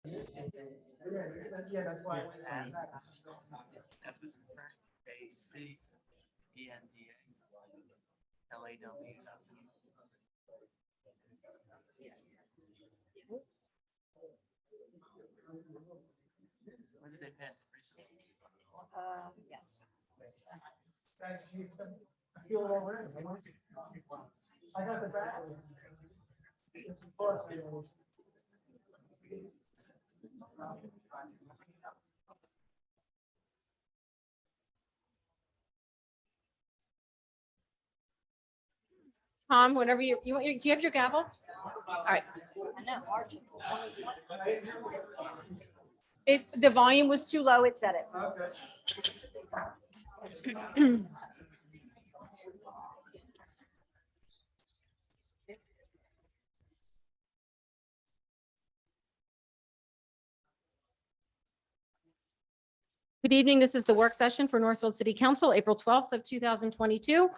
Yeah, that's why I went And back. F is in Frank, A, C, E, N, D, A, L, A, W, W. When did they pass it recently? Yes. Thanks, Chief. I feel all right. I got the back. It's a plus, you know. Tom, whenever you want your, do you have your gavel? All right. If the volume was too low, it said it. Good evening. This is the work session for Northfield City Council, April 12th of 2022.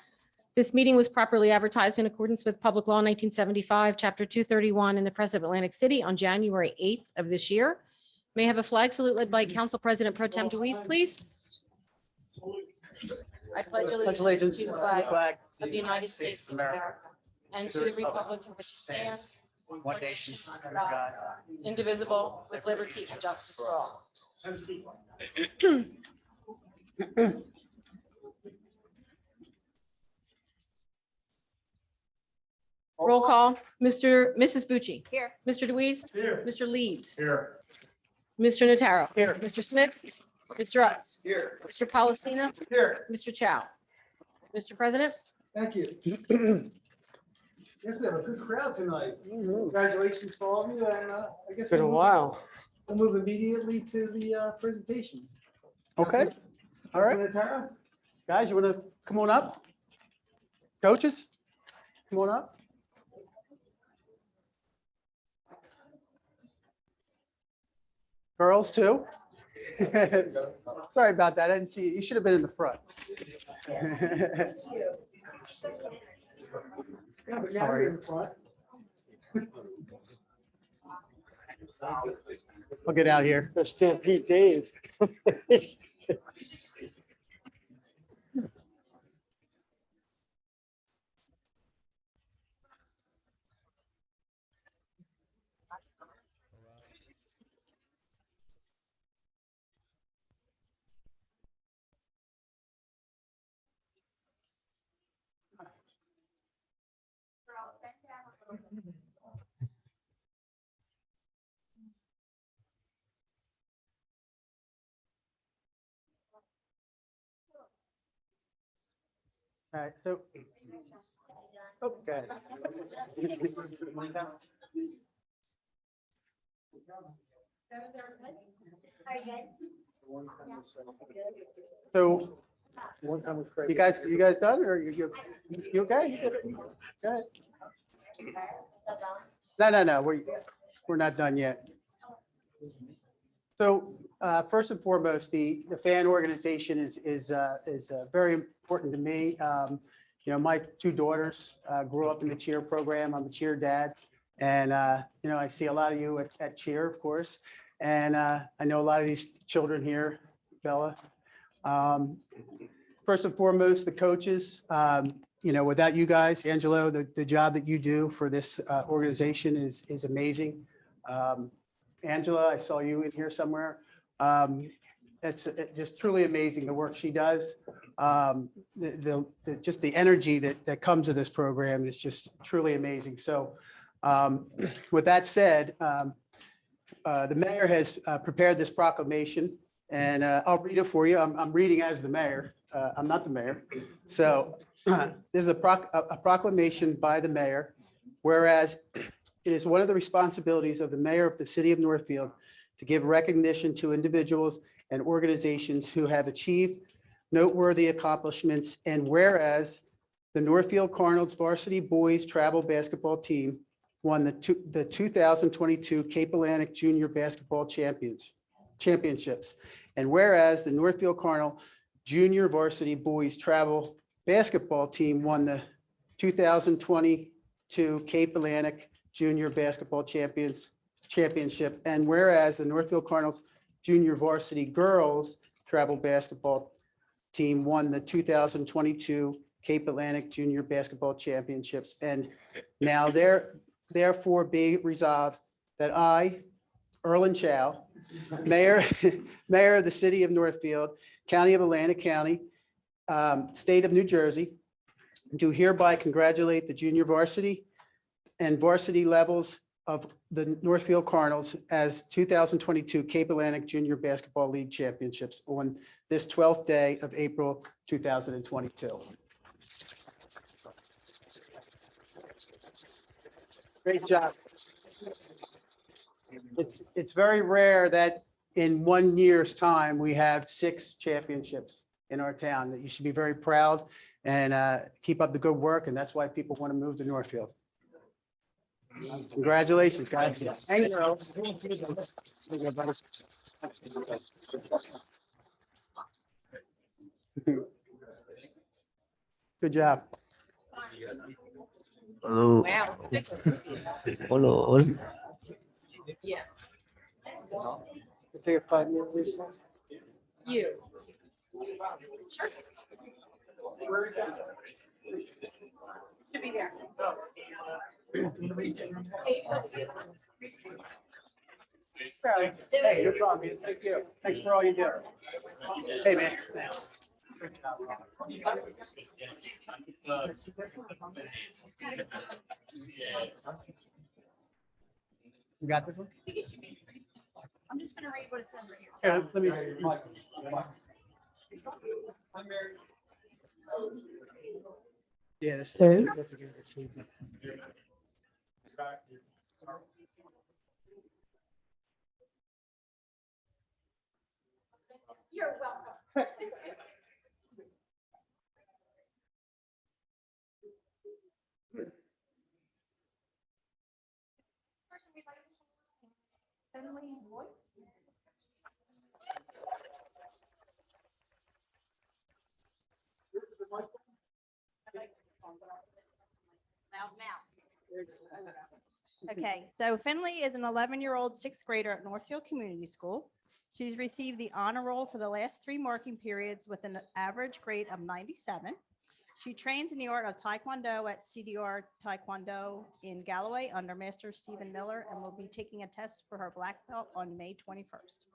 This meeting was properly advertised in accordance with Public Law 1975, Chapter 231 in the Press of Atlantic City on January 8th of this year. May I have a flag salute led by Council President Pro Tem DeWeese, please? I pledge allegiance to the flag of the United States of America and to the republic for which it stands, one nation, under God, indivisible, with liberty and justice for all. Roll call, Mrs. Bucci. Here. Mr. DeWeese. Here. Mr. Leeds. Here. Mr. Notaro. Here. Mr. Smith. Mr. Utz. Here. Mr. Palestina. Here. Mr. Chow. Mr. President. Thank you. Yes, we have a good crowd tonight. Congratulations to all of you, and I guess Been a while. we'll move immediately to the presentations. Okay, all right. Councilman Notaro? Guys, you want to come on up? Coaches, come on up. Girls too. Sorry about that. I didn't see you. You should have been in the front. Yeah, but now How are you're you? in front. I'll get out here. Stampede Dave. All right, so. Okay. So you guys done or you okay? You good? Okay. No, we're not done yet. So first and foremost, the fan organization is very important to me. You know, my two daughters grew up in the cheer program. I'm a cheer dad. And, you know, I see a lot of you at cheer, of course. And I know a lot of these children here, Bella. First and foremost, the coaches, you know, without you guys, Angelo, the job that you do for this organization is amazing. Angela, I saw you in here somewhere. It's just truly amazing the work she does. Just the energy that comes to this program is just truly amazing. So with that said, the mayor has prepared this proclamation and I'll read it for you. I'm reading as the mayor. I'm not the mayor. So this is a proclamation by the mayor, whereas it is one of the responsibilities of the mayor of the city of Northfield to give recognition to individuals and organizations who have achieved noteworthy accomplishments. And whereas the Northfield Cardinals varsity boys travel basketball team won the 2022 Cape Atlantic Junior Basketball Championships. And whereas the Northfield Cardinal Junior Varsity Boys Travel Basketball Team won the 2022 Cape Atlantic Junior Basketball Championship. And whereas the Northfield Cardinals Junior Varsity Girls Travel Basketball Team won the 2022 Cape Atlantic Junior Basketball Championships. And now therefore be resolved that I, Erlen Chow, Mayor, Mayor of the City of Northfield, County of Atlantic County, State of New Jersey, do hereby congratulate the junior varsity and varsity levels of the Northfield Cardinals as 2022 Cape Atlantic Junior Basketball League Championships on this 12th day of April 2022. Great job. It's very rare that in 1 year's time, we have 6 championships in our town. That you should be very proud and keep up the good work. And that's why people want to move to Northfield. Congratulations, guys. And girls. Good job. Hello. Wow. Hello. Yeah. Take a 5-minute recess. You. Sure. Should be there. Hey, no problem. Thank you. Thanks for all you do. Hey, man. Thanks. You got this one? I'm just gonna read what it says right here. Yeah, let me see. Yeah, this is. You're welcome. Okay, so Finley is an 11-year-old sixth grader at Northfield Community School. She's received the honor roll for the last 3 marking periods with an average grade of 97. She trains in the art of Taekwondo at CDR Taekwondo in Galloway under Master Stephen Miller and will be taking a test for her black belt on May 21st.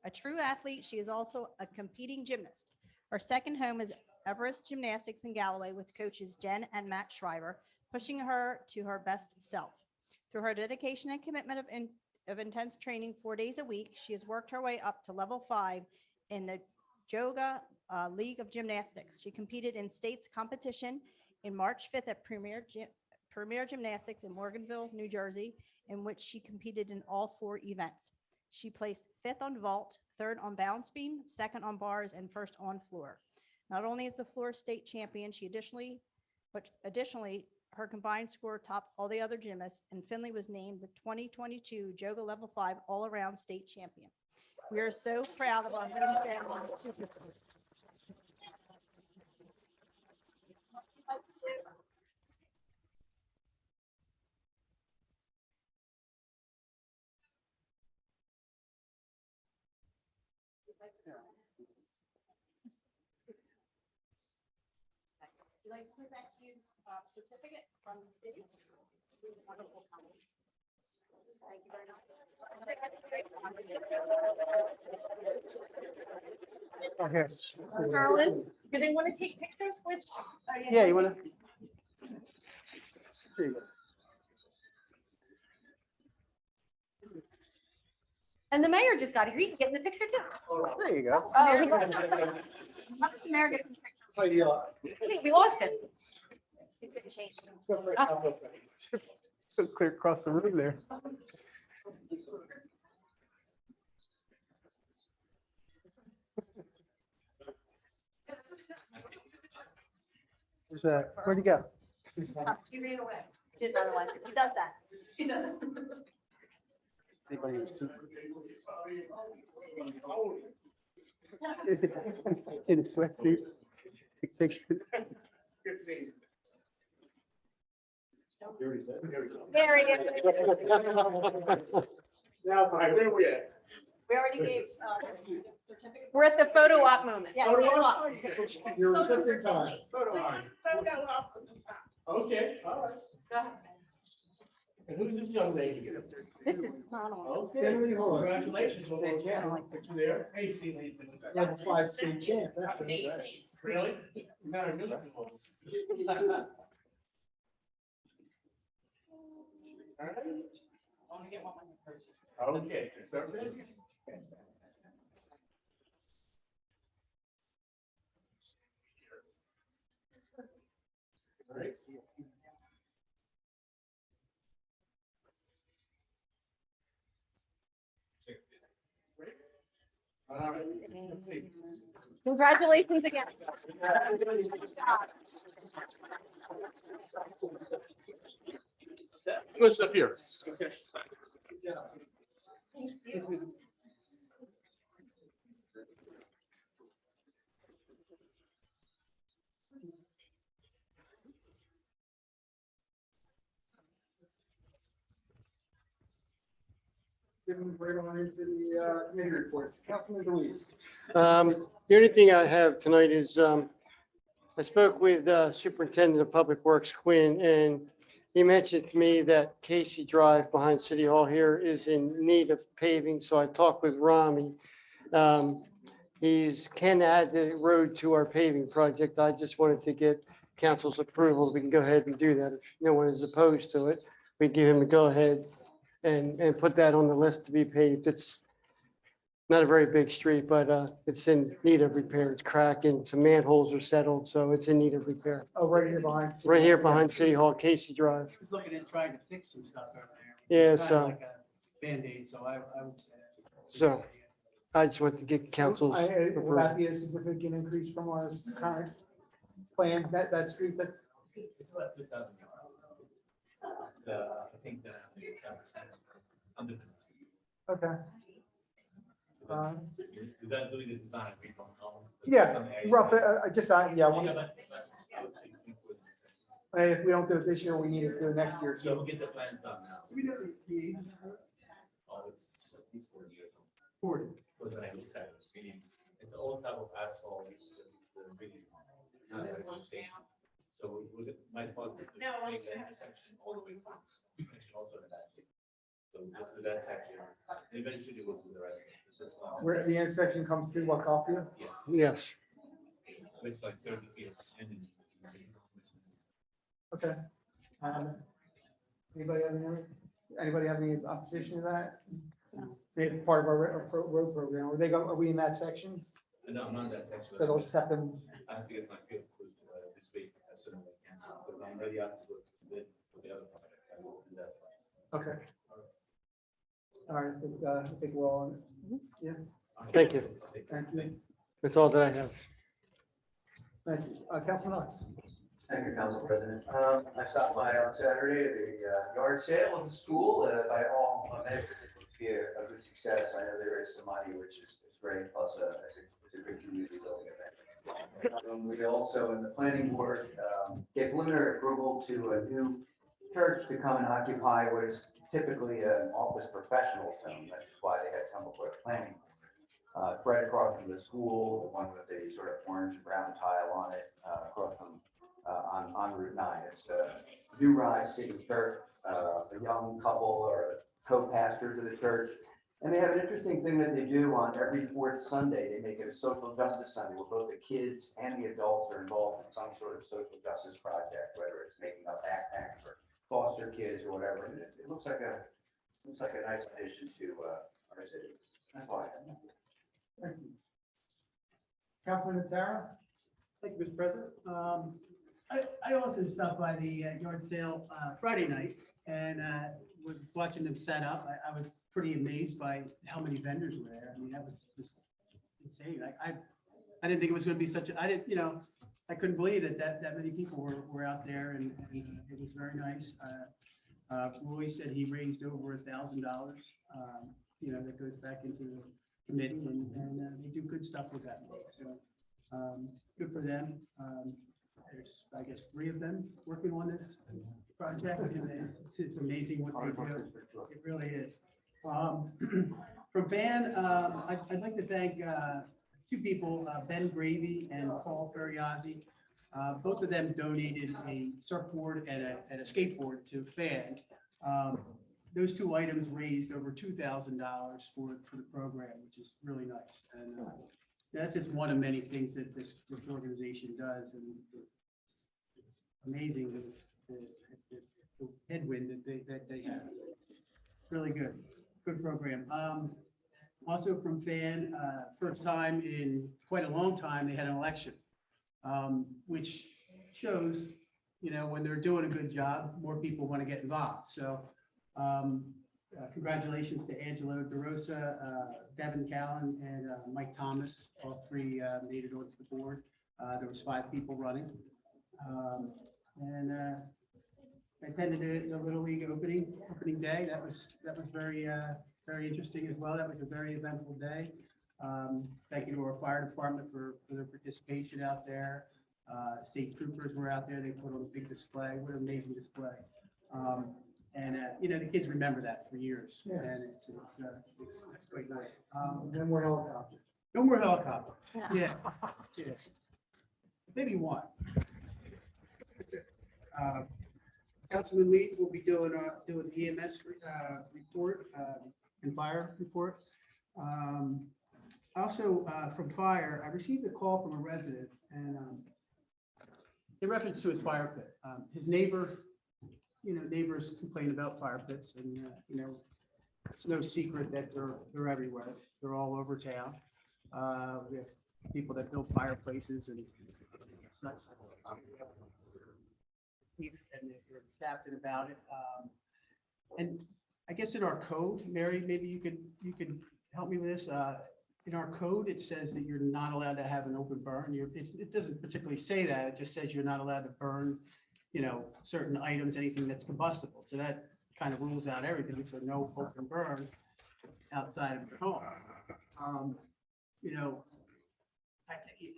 A true athlete, she is also a competing gymnast. Her second home is Everest Gymnastics in Galloway with coaches Jen and Matt Schreiber, pushing her to her best self. Through her dedication and commitment of intense training 4 days a week, she has worked her way up to level 5 in the Yoga League of Gymnastics. She competed in states competition in March 5th at Premier Gymnastics in Morganville, New Jersey, in which she competed in all 4 events. She placed 5th on vault, 3rd on balance beam, 2nd on bars, and 1st on floor. Not only is the floor state champion, additionally, her combined score topped all the other gymnasts, and Finley was named the 2022 Yoga Level 5 All-Around State Champion. We are so proud of our family. I'd like to present to you the certificate from the city. Wonderful accomplishments. Thank you very much. Okay. Carlin, do they want to take pictures with? Yeah, you want to? Here you go. And the mayor just got here. He can get in the picture too. There you go. Oh, he got- how about the mayor gets in the picture? I think we lost him. He's gonna change. So clear across the room there. Where'd he go? He ran away. She did not like it. He does that. She doesn't. Anybody in the suit? In a sweatsuit. Take picture. There he is. Now, where we at? We already gave. We're at the photo op moment. Yeah. You're just in time. Photo line. Okay, all right. Go ahead. And who's this young lady? This is not on. Okay, congratulations. Well, put you there. Hey, see, Level 5 state champ. That's really? You got a good one. All right. Okay, start this. All right. All right. Congratulations again. What's up here? Okay. Given right on into the committee reports. Councilman Louise. The only thing I have tonight is, I spoke with Superintendent of Public Works Quinn, and he mentioned to me that Casey Drive behind City Hall here is in need of paving, so I talked with Rami. He's can add the road to our paving project. I just wanted to get council's approval. We can go ahead and do that. If no one is opposed to it, we give him a go ahead and put that on the list to be paved. It's not a very big street, but it's in need of repair. It's cracking, some manholes are settled, so it's in need of repair. Oh, right here behind. Right here behind City Hall, Casey Drive. I was looking at trying to fix some stuff over there. Yeah, It's kinda so- like a Band-Aid, so I would say that's. a So- good idea. I just want to get council's Will that approval. be a significant increase from our current plan, that street that? It's about 2,000 yards. I think the under. Okay. Without doing the design, we don't know. Yeah, rough, yeah, Yeah, but I would say we would- if we don't do it this year, we need to do it next year. So we'll So get the plans done now. Oh, it's at least 4 years. 40. For the next time, meaning it's all type of asphalt. Really not very much change. So we my fault. Is to make the intersection all the way through. Section also in that. So just do that section. Eventually we'll do the rest. It's just, Where the intersection comes through what, Caulfield? Yes. it's like 30 feet. And then- Okay. Anybody have any opposition to that? Say it's part of our road program. Are we in that section? No, I'm not in that section. So they'll just have to, I have to get my field approved this week as soon as I can, because I'm ready out to go to bid for the other project. I will do that. okay. All right, I think we're all, yeah, Thank you. thank you. That's all that I have. Thank you. Councilman Knox. Thank you, Council President. I stopped by on Saturday at the yard sale of the school. By all measures, it would be a good success. I know there is some money, which is great, plus it's a good community building event. We also, in the planning board, gave preliminary approval to a new church to come and occupy what is typically an office professional zone. That's why they had come before the planning. Right across from the school, the one with the sort of orange and brown tile on it, across from on Route 9. It's a new rise city church, a young couple or co-pastors of the church. And they have an interesting thing that they do on every fourth Sunday. They make it a social justice Sunday where both the kids and the adults are involved in some sort of social justice project, whether it's making up backpacks for foster kids or whatever. And it looks like a nice addition to our city. That's all I have. Thank you. Councilman Natara? Thank you, Mr. President. I also stopped by the yard sale Friday night and was watching them set up. I was pretty amazed by how many vendors were there. I mean, that was just insane. I didn't think it was going to be such a, I couldn't believe that many people were out there and it was very nice. Roy said he raised over $1,000, that goes back into the committee and they do good stuff with that. So good for them. There's, I guess, 3 of them working on this. project, and it's amazing what they do. It really is. From Van, I'd like to thank two people, Ben Gravy and Paul Ferriazzi. Both of them donated a surfboard and a skateboard to Fan. Those two items raised over $2,000 for the program, which is really nice. And that's just one of many things that this organization does, and it's amazing the headwind that they have. It's really good program. Also from Fan, first time in quite a long time, they had an election, which shows, when they're doing a good job, more people want to get involved. So congratulations to Angelo DeRosa, Devin Callan, and Mike Thomas. All three made it onto the board. There was 5 people running. And I attended the Little League opening day. That was very interesting as well. That was a very eventful day. Thank you to our fire department for their participation out there. State troopers were out there. They put on a big display. What an amazing display. And the kids remember that for years. Yeah. And it's quite nice. No more helicopters. No more helicopter. Yeah. Yes. Maybe one. Councilman Leeds will be doing the EMS report and fire report. Also, from fire, I received a call from a resident, and in reference to his fire pit. His neighbor, neighbors complain about fire pits, and it's no secret that they're everywhere. They're all over town. We have people that build fireplaces and such. And they're captain about it. And I guess in our code, Mary, maybe you could help me with this. In our code, it says that you're not allowed to have an open burn. It doesn't particularly say that. It just says you're not allowed to burn, certain items, anything that's combustible. So that kind of rules out everything. So no open burn outside of your home.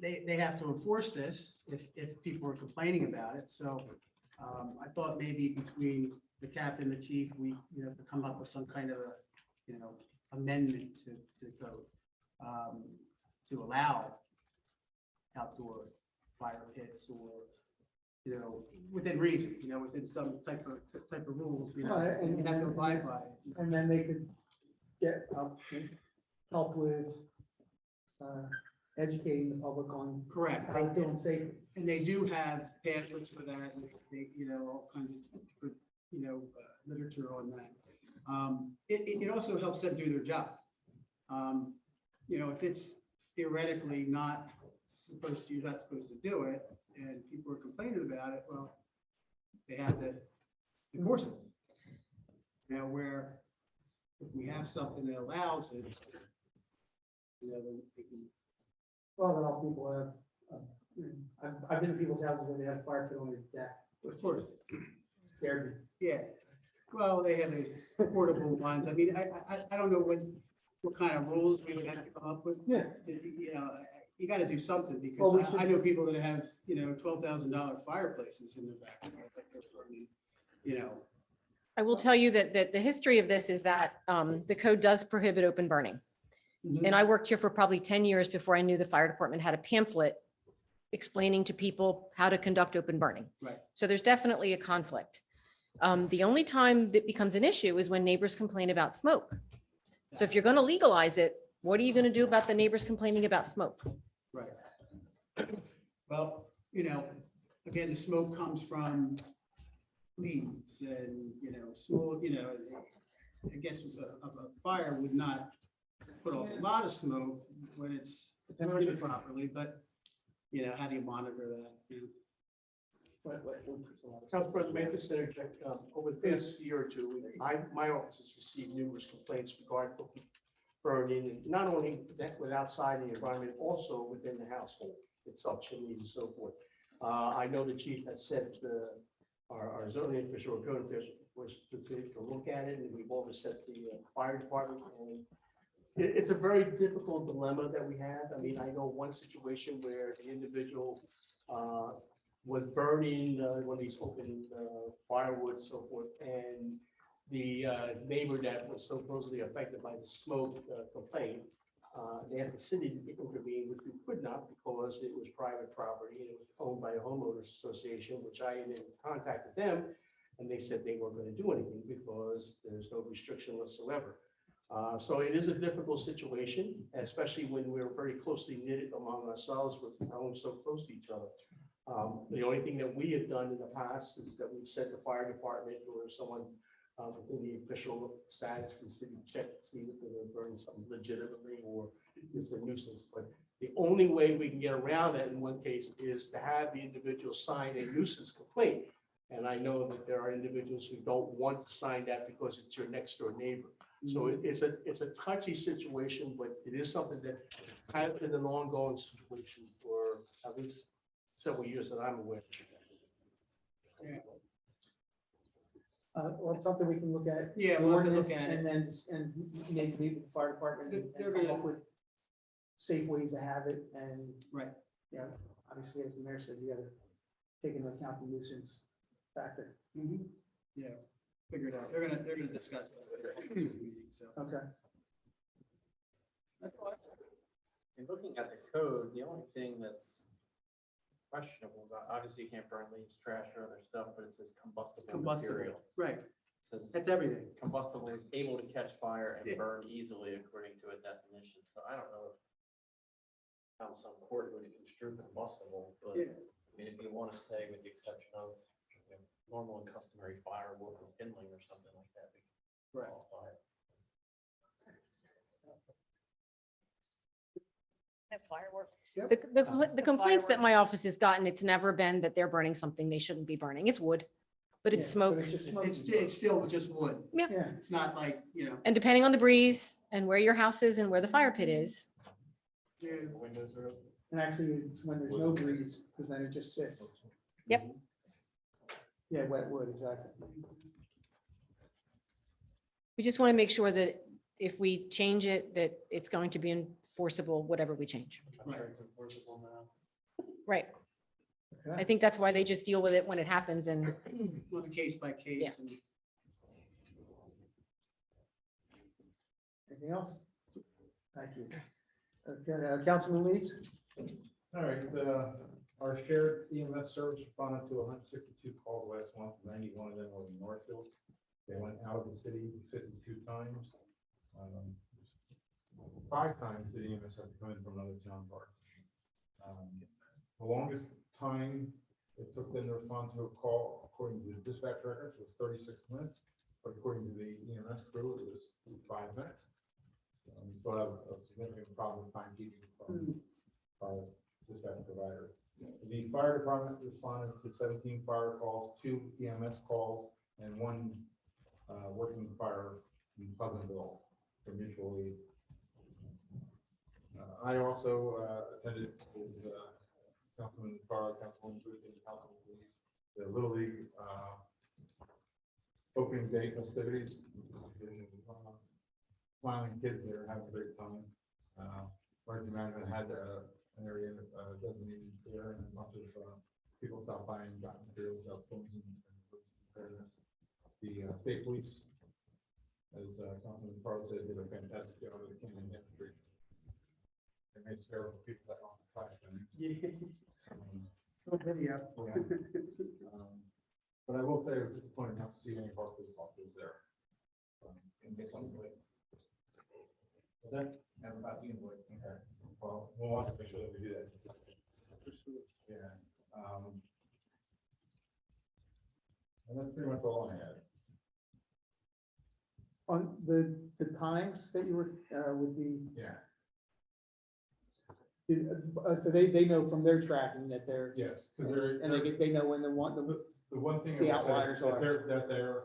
They have to enforce this if people are complaining about it. So I thought maybe between the captain and the chief, we could come up with some kind of a amendment to the code to allow outdoor fire pits, or within reason, within some type of rules, you have to abide by it. And then they could get help with educating the public on Correct. how to feel safe. And they do have pamphlets for that, and they, all kinds of good, literature on that. It also helps them do their job. If it's theoretically you're not supposed to do it, and people are complaining about it, well, they have to enforce it. Where if we have something that allows it, then they can. Well, a lot of people have, I've been to people's houses where they have fire pit on their deck. Of course. Scared me. Yeah, well, they have the portable ones. I mean, I don't know what kind of rules we would have to come up with. Yeah. You got to do something, Well, we because should- I know people that have, $12,000 fireplaces in their back. I will tell you that the history of this is that the code does prohibit open burning. And I worked here for probably 10 years before I knew the fire department had a pamphlet explaining to people how to conduct open burning. Right. So there's definitely a conflict. The only time that becomes an issue is when neighbors complain about smoke. So if you're going to legalize it, what are you going to do about the neighbors complaining about smoke? Right. Well, again, the smoke comes from leaves and, small, I guess a fire would not put off a lot of smoke when it's burning properly, but, how do you monitor that? Council President, may I just interject? Over the past year or two, my office has received numerous complaints regarding burning, and not only that with outside the environment, also within the household itself, chimneys and so forth. I know the chief has said our zoning official or code official was to look at it, and we've overset the fire department. And it's a very difficult dilemma that we have. I mean, I know one situation where the individual was burning one of these open firewood and so forth. And the neighbor that was supposedly affected by the smoke complained. They had the city to intervene, which we could not because it was private property and it was owned by a homeowners association, which I then contacted them. And they said they weren't going to do anything because there's no restriction whatsoever. So it is a difficult situation, especially when we're very closely knitted among ourselves with homes so close to each other. The only thing that we have done in the past is that we've sent the fire department or someone within the official status, the city check, to see if they're burning something legitimately or it's a nuisance. But the only way we can get around that in one case is to have the individual sign a nuisance complaint. And I know that there are individuals who don't want to sign that because it's your next door neighbor. So it's a touchy situation, but it is something that has been an ongoing situation for at least several years that I'm aware. Well, it's something we can look at. Yeah, the we'll have to look ordinance, at it. And then, and maybe meet with the fire department and They're come gonna- up with safe ways to have it, and, Right. you know, obviously, as the mayor said, you gotta take into account the nuisance factor. Yeah, figure it out. They're gonna discuss it. So. Okay. In looking at the code, the only thing that's questionable is obviously you can't burn leaves, trash, or other stuff, but it says combustible material. Right, It says that's everything. combustible is able to catch fire and Yeah. burn easily according to a definition. So I don't know how some court would construe combustible, but Yeah. I mean, if you want to say with the exception of normal and customary firewood or kindling or something like that, we can Right. qualify it. The complaints that my office has gotten, it's never been that they're burning something they shouldn't be burning. It's wood, but it's Yeah, smoke. but it's just smoke. It's still just wood. Yeah. Yeah, It's not like, you know. And depending on the breeze and where your house is and where the fire pit is, Windows are open. and actually, it's when there's no breeze, because then it just sits. Yep. Yeah, wet wood, exactly. we just want to make sure that if we change it, that it's going to be enforceable, whatever we change. I'm sure it's enforceable now. Right. I Okay. think that's why they just deal with it when it happens and On a case by case. Yeah. and- Anything else? Thank you. Okay, Councilman Leeds? All right, our shared EMS service responded to 162 calls last month, 91 of them were in Northfield. They went out of the city 52 times. 5 times the EMS had to come in from another town park. The longest time it took them to respond to a call, according to the dispatch records, was 36 minutes, but according to the EMS crew, it was 5 minutes. We still have a significant problem with timekeeping from our dispatch provider. The fire department responded to 17 fire calls, 2 EMS calls, and 1 working fire in Pleasantville for mutual aid. I also attended with Councilman Farr, Councilman Booth, and Councilman Police, the Little League opening day festivities. Smiling kids there, having a great time. Emergency management had an area designated there, and a bunch of people stopped by and got materials about storms and preparedness. The state police, as Councilman Farr said, did a fantastic job of the canine infantry. They made several people that on the flash. So video. But I will say, it was disappointing not to see any of our police officers there. And get something late. That, never about you, boy. Okay. Well, we'll have to make sure that we do that. Yeah. And that's pretty much all I had. On the times that you were with the, Yeah. so they know from their tracking that they're, Yes, because they're. and they know when the The one thing The I will say outliers that are. they're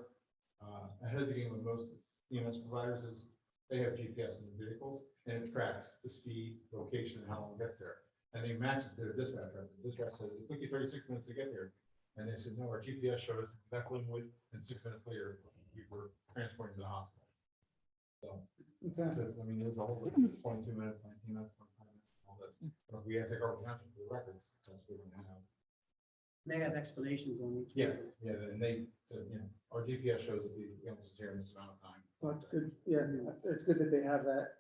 ahead of the game with most EMS providers is they have GPS in the vehicles and it tracks the speed, location, and how long it gets there. And they match it to the dispatch. Right? The dispatch says it took you 36 minutes to get here. And they said, no, our GPS showed us exactly when, and 6 minutes later, we were transporting to the hospital. So, I mean, there's a whole 22 minutes, 19 minutes, 25 minutes, all this. But if we ask our township for the records, that's what we're gonna have. They have explanations on each. Yeah, yeah, and they, so, you know, our GPS shows that the ambulance is here in this amount of time. Well, it's good, yeah, it's good that they have that.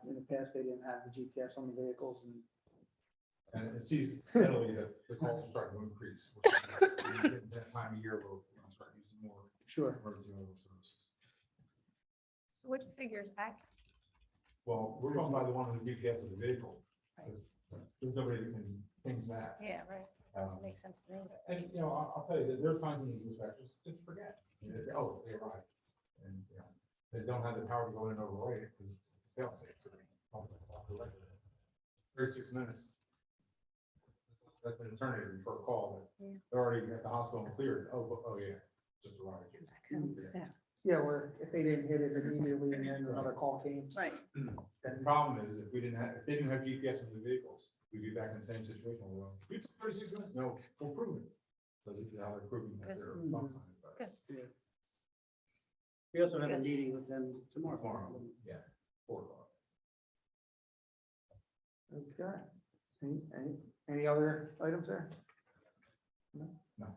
In the past, they didn't have the GPS on the vehicles and. And it sees steadily that the calls are starting to increase. That time of year, we'll start using more Sure. emergency medical services. Which figures back? Well, we're going by the one with the GPS of the vehicle. There's nobody that can change that. Yeah, right. Um, Makes sense to me. And, you know, I'll tell you that there's times when the dispatchers just forget. You know, they say, oh, they arrived. And, you know, they don't have the power to go in and override it because it's fail safe. So they pump it off the record. 36 minutes. That's an eternity for a call. That they're already at the hospital and cleared. Oh, yeah, just arrived. Yeah. Yeah, where if they didn't hit it immediately and then another call came. Right. The problem is if they didn't have GPS in the vehicles, we'd be back in the same situation. Well, we took 36 minutes. No, we'll prove it. So this is how they're proving that they're. Good. We also have a meeting with them tomorrow. Tomorrow, yeah, 4 o'clock. Okay. Any other items there? No.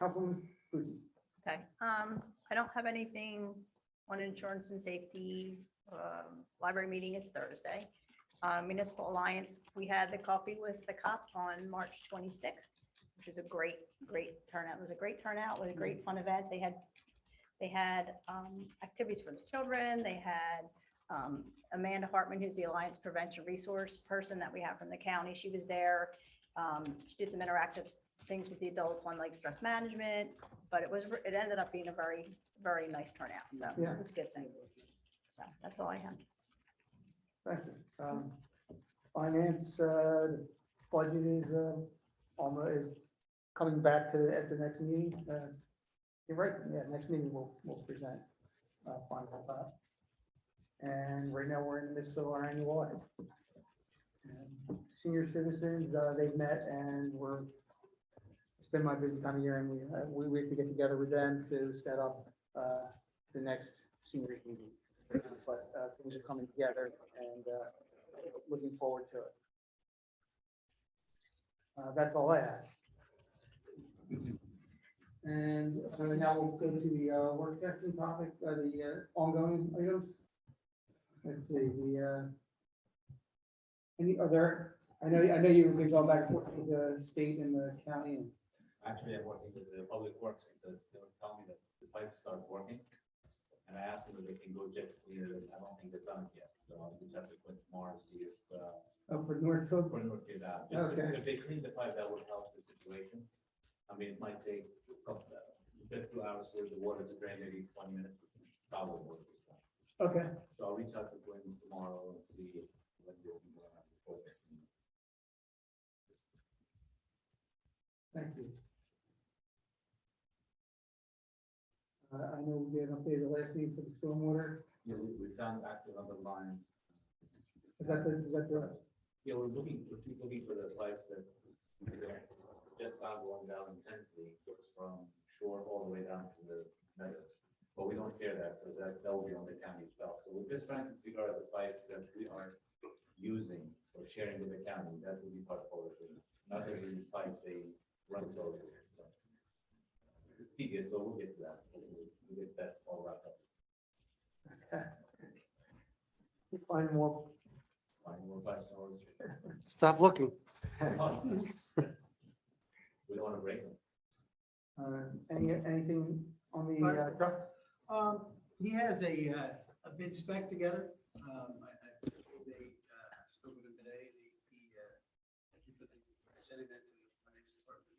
Councilwoman Booth. Okay, I don't have anything on insurance and safety. Library meeting is Thursday. Municipal Alliance, we had the coffee with the cop on March 26th, which is a great turnout. It was a great turnout, it was a great fun event. They had activities for the children. They had Amanda Hartman, who's the Alliance Prevention Resource person that we have from the county. She was there. She did some interactive things with the adults on like stress management, but it ended up being a very, very nice turnout. So Yeah. it was a good thing. So that's all I have. Thank you. Finance, the budget is almost is coming back at the next meeting. You're right, yeah, next meeting we'll present final thought. And right now we're in the midst of our annual audit. And senior citizens, they've met and it's been my busy time of year and we have to get together with them to set up the next senior meeting. But things are coming together and looking forward to it. That's all I have. And now we'll go to the work session topic, the ongoing items. Let's see, any other, I know you've been going back and forth with the state and the county. And Actually, I'm working with the public works because they were telling me that the pipes start working. And I asked them if they can go jet cleaner, and I don't think they've done it yet. So I'll just have to put tomorrow to see if, for Northfield. for Northfield out. Okay. If they clean the pipe, that would help the situation. I mean, it might take a couple, 2 hours for the water to drain, maybe 20 minutes. Probably would be fine. Okay. So I'll reach out to Gwen tomorrow and see when they can go out before they can. Thank you. I know we did update the last meeting for the stormwater. Yeah, we found actually another line. Is that the, Yeah, we're looking for the pipes that just found one down in Hensley, goes from shore all the way down to the meadows. But we don't share that, so that will be on the county itself. So we're just trying to figure out the pipes that we are using or sharing with the county. That will be part of our agreement. Not every pipe they run it over. So tedious, but we'll get to that. We'll get that all wrapped up. find more. Find more pipes. Stop looking. We don't want to break them. Anything on the truck? He has a bid spec together. They spoke with him today. He presented that to the finance department.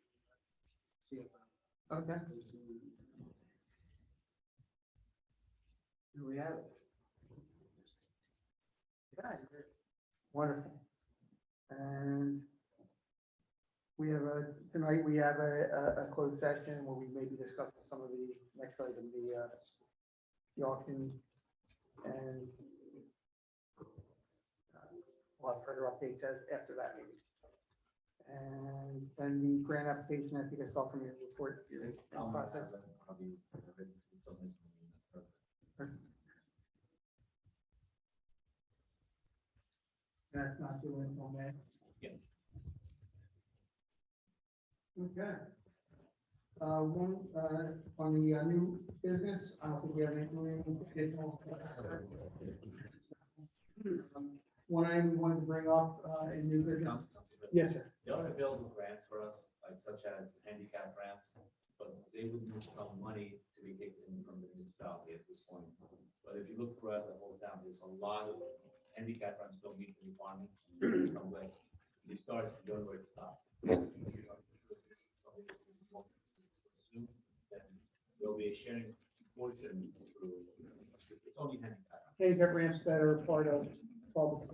CFO. Okay. Here we have it. Wonderful. And we have tonight we have a closed session where we may be discussing some of the next item, the auction, and we'll have further updates after that meeting. And then the grant application, I think I saw from your report, your process. That's not doing on that. Yes. Okay. One, on the new business, I don't think we have any additional. One item we wanted to bring up, in new business. Yes, sir. There are available grants for us, like such as handicap ramps, but they would need some money to be taken in from the municipality at this point. But if you look throughout the whole town, there's a lot of handicap ramps don't meet the requirements. You start, you don't know where to stop. Then there'll be a sharing portion through, it's only handicap. Handicap ramps that are part of public.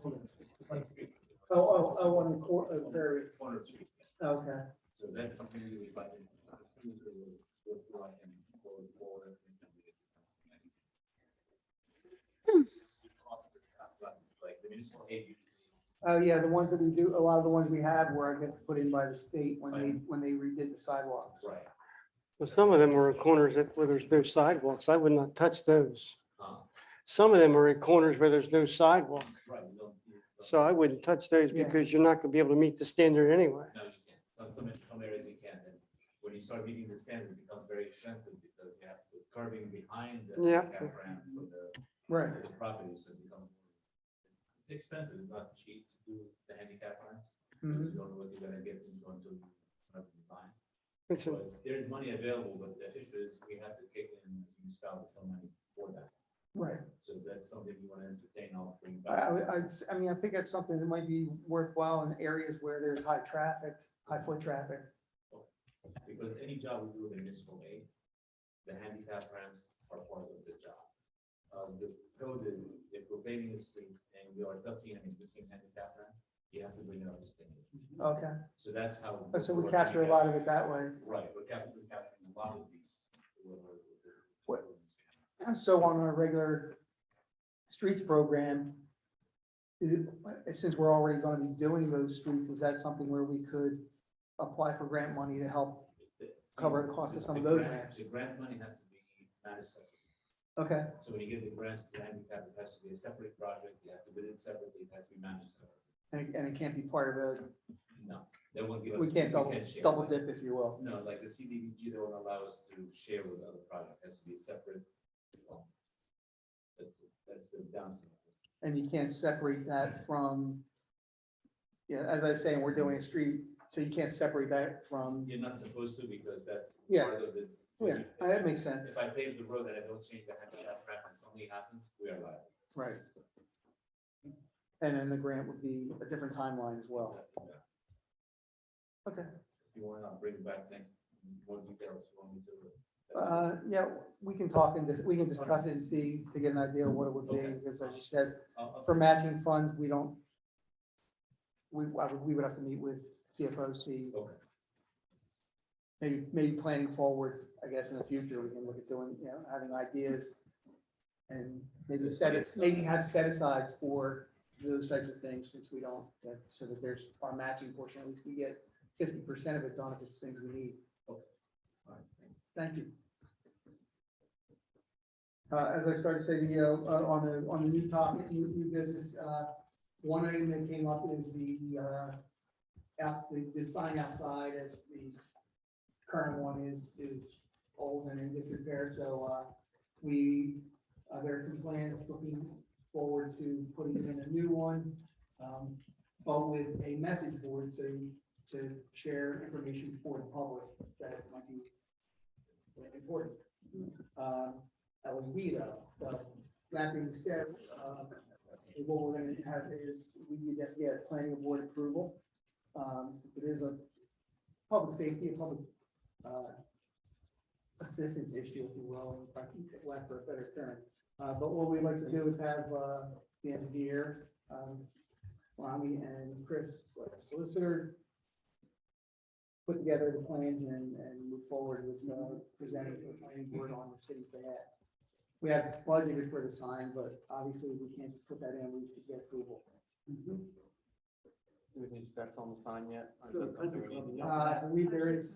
On the court, very, Corner street. okay. So that's something we would like. Like the municipal aid. Oh, yeah, the ones that we do, a lot of the ones we have were, I guess, put in by the state when they redid the sidewalks. Right. Well, some of them are at corners where there's no sidewalks. I would not touch those. Uh, Some of them are at corners where there's no sidewalk. Right. So I wouldn't touch those Yeah. because you're not gonna be able to meet the standard anyway. No, you can't. Some areas you can't. And when you start meeting the standard, it becomes very expensive because you have to put curbing behind the Yeah. handicap ramp for the Right. the property, so it becomes. It's expensive. It's not cheap to do the handicap ramps. Because you don't know what you're gonna get when you go into design. It's a- But there's money available, but the issue is we have to kick in as a municipality some money for that. Right. So if that's something you want to entertain, I'll bring I, back. I mean, I think that's something that might be worthwhile in areas where there's high traffic, high foot traffic. Because any job we do with municipal aid, the handicap ramps are part of the job. The code is, if we're paving the street and we are touching an existing handicap ramp, you have to bring it up to standard. Okay. So that's how. So we capture a lot of it that way. Right, we're capturing a lot of these. What? So on our regular streets program, is it, since we're already going to be doing those streets, is that something where we could apply for grant money to help cover the cost of some of those ramps? The grant money has to be managed separately. Okay, So when you give the grants to handicap, it has to be a separate project, you have to bid it separately, it has to be managed separately. and it can't be part of the, No, they won't give us. we can't share. double dip, if you will. No, like the CDBG, they won't allow us to share with other projects, it has to be a separate. That's the downside. And you can't separate that from, yeah, as I was saying, we're doing a street, so you can't separate that from, You're not supposed to because that's. Yeah. Part of the. yeah, that makes sense. If I pave the road and I don't change the handicap ramp and something happens, we are liable. Right. And then the grant would be a different timeline as well. Okay. If you want, I'll bring it back next, more details, you want me to. Yeah, we can talk and we can discuss it and see, to get an idea of what it would be, Okay. because as you said, I'll- for matching funds, we don't, we would have to meet with CFOC, Okay. maybe planning forward, I guess, in the future, we can look at doing, you know, having ideas. And maybe have set asides for those types of things, since we don't, so that there's our matching portion, at least we get 50% of it done if it's things we need. All right, thank you. Thank you. As I started to say, on the new topic, new business, one item that came up is the sign outside, as the current one is old and in disrepair, so there are some plans looking forward to putting in a new one, but with a message board to share information for the public that might be important. LED though, so that being said, what we're gonna have is, we need to get planning board approval. It is a public safety, a public assistance issue, if you will, if I can lack for a better term. But what we'd like to do is have the engineer, Rami and Chris, solicitor, put together the plans and move forward with presenting to the planning board on the city's behalf. We have budgeted for this time, but obviously we can't put that in, we should get approval. Do we need specs on the sign yet? Or is that something we need to do? I believe there is.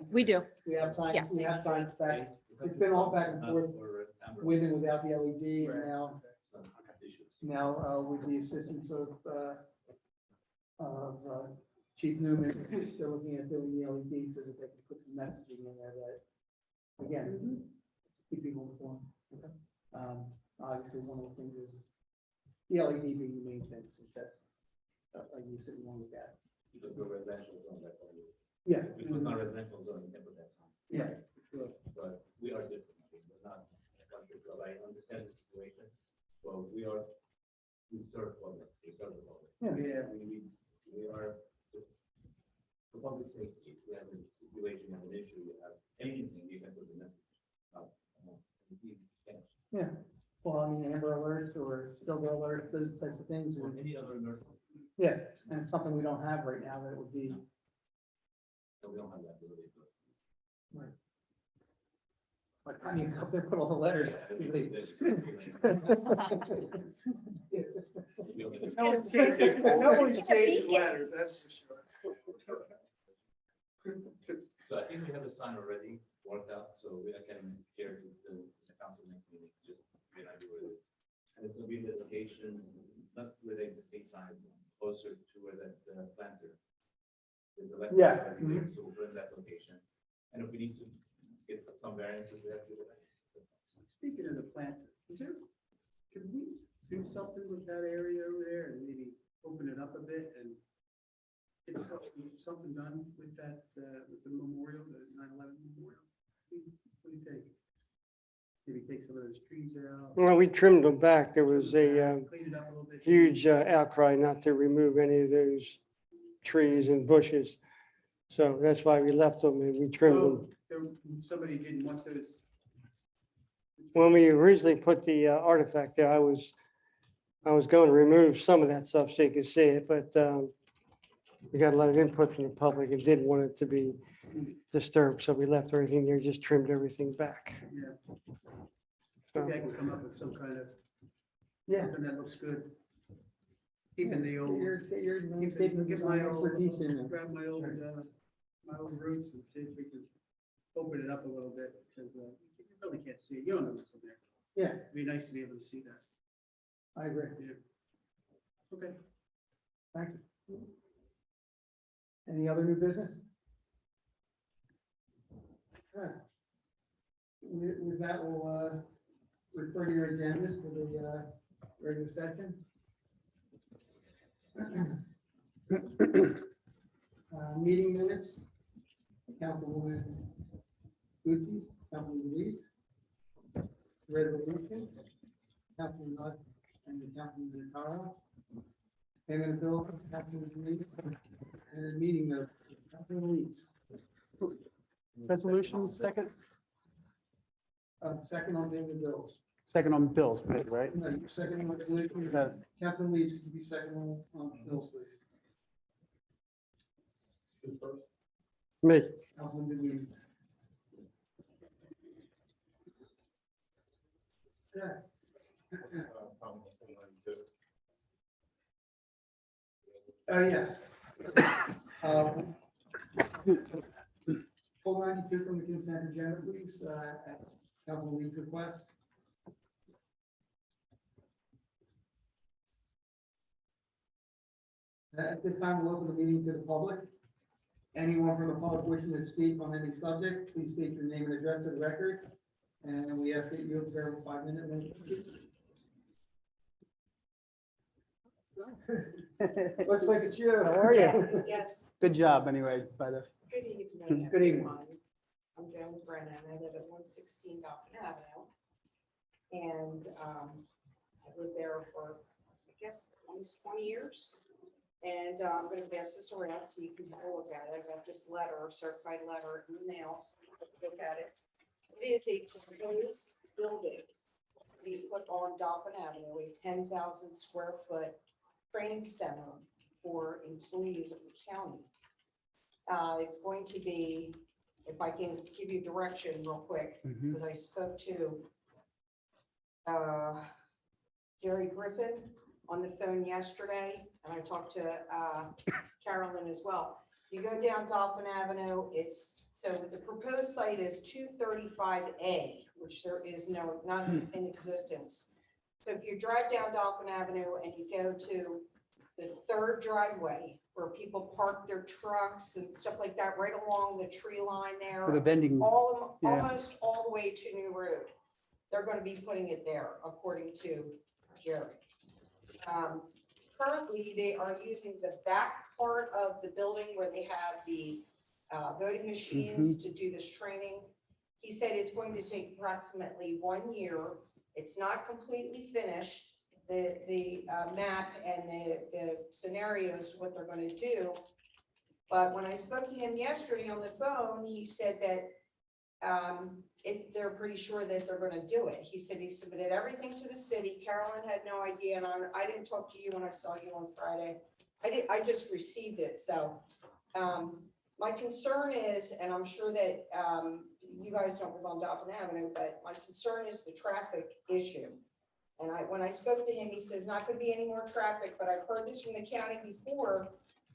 We do. We have signed, Yeah. we have signed specs. It's been all back and forth with and without the LED, and now with the assistance of Chief Newman, they're looking at doing the LED so that they can put some messaging in there that, again, keep people informed. Obviously, one of the things is the LED being the main thing, since that's, I use it along with that. Because we're residential zone, that's all. Yeah. If it's not residential zone, you can put that sign. Yeah, for sure. But we are different. I mean, we're not. I understand the situation. Well, we serve public. We serve the public. Yeah. We are for public safety. We have a situation, we have an issue, we have anything, you can put the message out. It's easy to catch. Yeah, well, I mean, Amber Alerts or Silver Alerts, those types of things. Or any other emergency, Yeah, and it's something we don't have right now that would be. so we don't have that ability. Right. But I mean, they put all the letters. No one's changing letters, that's for sure. So I think we have a sign already worked out, so I can share it with the council next meeting, just get an idea where it is. And it's gonna be the location, not where the existing sign, closer to where that planter. There's a electric Yeah. already there, so we'll put in that location. And if we need to get some variances, we have to do the variances. Speaking of the plant, could we do something with that area over there and maybe open it up a bit and get something done with that, with the memorial, the 9/11 memorial? What do you think? Maybe take some of those trees out, Well, we trimmed them back. There was a clean it up a little bit. huge outcry not to remove any of those trees and bushes. So that's why we left them and we trimmed them. Somebody didn't want those. When we originally put the artifact there, I was going to remove some of that stuff so you could see it, but we got a lot of input from the public and didn't want it to be disturbed. So we left everything there, just trimmed everything back. Yeah. So- Maybe I can come up with some kind of, Yeah. something that looks good. Keeping the old, Get your keep statement, get get my my old, expertise in there. grab my old roots and see if we can open it up a little bit, because you really can't see it. You don't know what's in there. Yeah, It'd be nice to be able to see that. I agree. Yeah. Okay. Thank you. Any other new business? All right. With that, we'll refer to your agendas for the regular session. Meeting minutes. Councilwoman Gucci, Councilman Lee. Resolution. Councilman Nutt and Councilman Notaro. Payment of bills, Councilman Lee. And meeting notes, Councilman Leeds. Resolution, second? Second on payment of bills. Second on bills, right? No, you're second on resolution. No. Councilman Leeds, could you be second on bills, please? Me. Councilman Leeds. Okay. Yes. Full 92 from the consent agenda, please, at Councilman Leeds' request. At this time, we'll open the meeting to the public. Anyone from the public wishing to speak on any subject, please state your name and address to the record. And we ask that you observe a 5-minute limit. Looks like it's you. How are you? Yes, Good job, anyway, by the, good evening. Good evening. everyone. I'm Joan Brennan. I live at 116 Dalton Avenue. And I've lived there for, I guess, almost 20 years. And I'm going to pass this around so you can have a look at it. I got this letter, certified letter in the mail. So look at it. It is a proposed building to be put on Dolphin Avenue, a 10,000 square foot training center for employees of the county. It's going to be, if I can give you direction real quick, because I spoke to Jerry Griffin on the phone yesterday, and I talked to Carolyn as well. You go down Dolphin Avenue, it's, so the proposed site is 235A, which there is not in existence. So if you drive down Dolphin Avenue and you go to the third driveway where people park their trucks and stuff like that, right along the tree line there. For the vending, yeah. Almost all the way to New Road. They're gonna be putting it there, according to Jerry. Currently, they are using the back part of the building where they have the voting machines to do this training. He said it's going to take approximately 1 year. It's not completely finished, the map and the scenarios, what they're gonna do. But when I spoke to him yesterday on the phone, he said that they're pretty sure that they're gonna do it. He said he submitted everything to the city. Carolyn had no idea, and I didn't talk to you when I saw you on Friday. I just received it, so. My concern is, and I'm sure that you guys don't live on Dolphin Avenue, but my concern is the traffic issue. And when I spoke to him, he says not gonna be any more traffic, but I've heard this from the county before,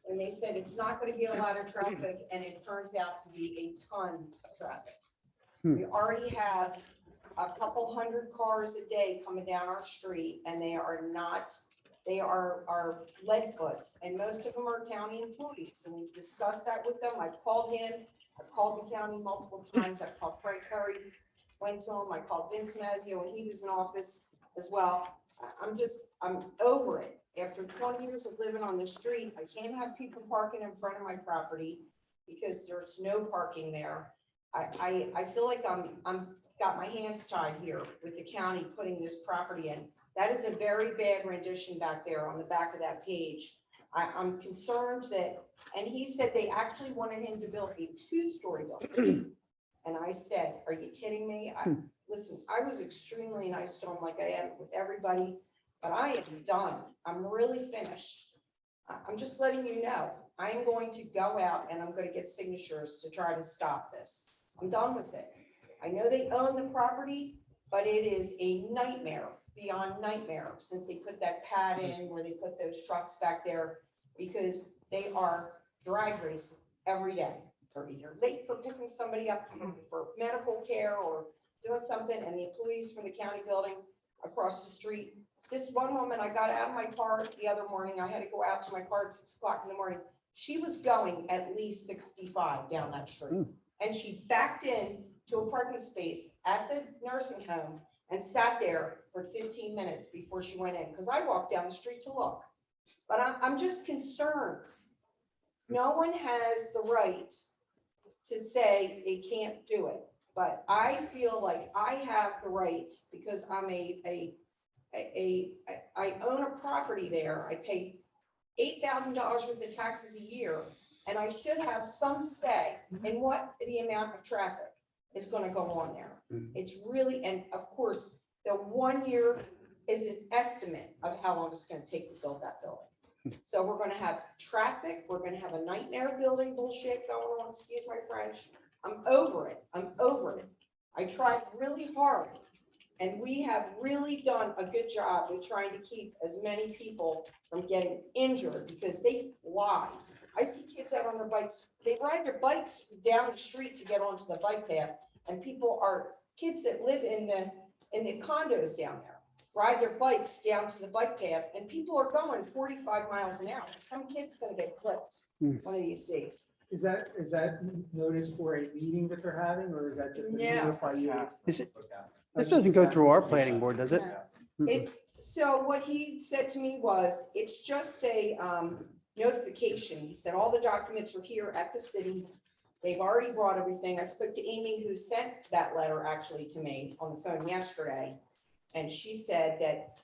and they said it's not gonna be a lot of traffic, and it turns out to be a ton of traffic. We already have a couple hundred cars a day coming down our street, and they are lead foots, and most of them are county employees, and we've discussed that with them. I've called him, I've called the county multiple times, I've called Frank Curry, went to him, I called Vince Mazzio when he was in office as well. I'm over it. After 20 years of living on the street, I can't have people parking in front of my property because there's no parking there. I feel like I'm got my hands tied here with the county putting this property in. That is a very bad rendition back there on the back of that page. I'm concerned that, and he said they actually wanted him to build a 2-story building. And I said, are you kidding me? Listen, I was extremely nice to him, like I am with everybody, but I am done. I'm really finished. I'm just letting you know, I am going to go out and I'm going to get signatures to try to stop this. I'm done with it. I know they own the property, but it is a nightmare beyond nightmare since they put that pad in where they put those trucks back there, because they are drag racing every day. They're either late for picking somebody up for medical care or doing something, and the employees from the county building across the street. This one woman, I got out of my car the other morning. I had to go out to my car at 6 o'clock in the morning. She was going at least 65 down that street. And she backed in to a parking space at the nursing home and sat there for 15 minutes before she went in, because I walked down the street to look. But I'm just concerned. No one has the right to say they can't do it, but I feel like I have the right, because I'm I own a property there. I pay $8,000 worth of taxes a year, and I should have some say in what the amount of traffic is going to go on there. It's really, and of course, the 1 year is an estimate of how long it's going to take to build that building. So we're going to have traffic. We're going to have a nightmare building bullshit going on. Excuse my French. I'm over it. I'm over it. I tried really hard, and we have really done a good job with trying to keep as many people from getting injured, because they fly. I see kids out on their bikes. They ride their bikes down the street to get onto the bike path, and kids that live in the condos down there ride their bikes down to the bike path, and people are going 45 miles an hour. Some kid's gonna get clipped one of these days. Is that notice for a meeting that they're having, or is that just? to No. notify you? Is it, this doesn't go through our planning board, does it? So what he said to me was, it's just a notification. He said all the documents are here at the city. They've already brought everything. I spoke to Amy, who sent that letter actually to me on the phone yesterday. And she said that,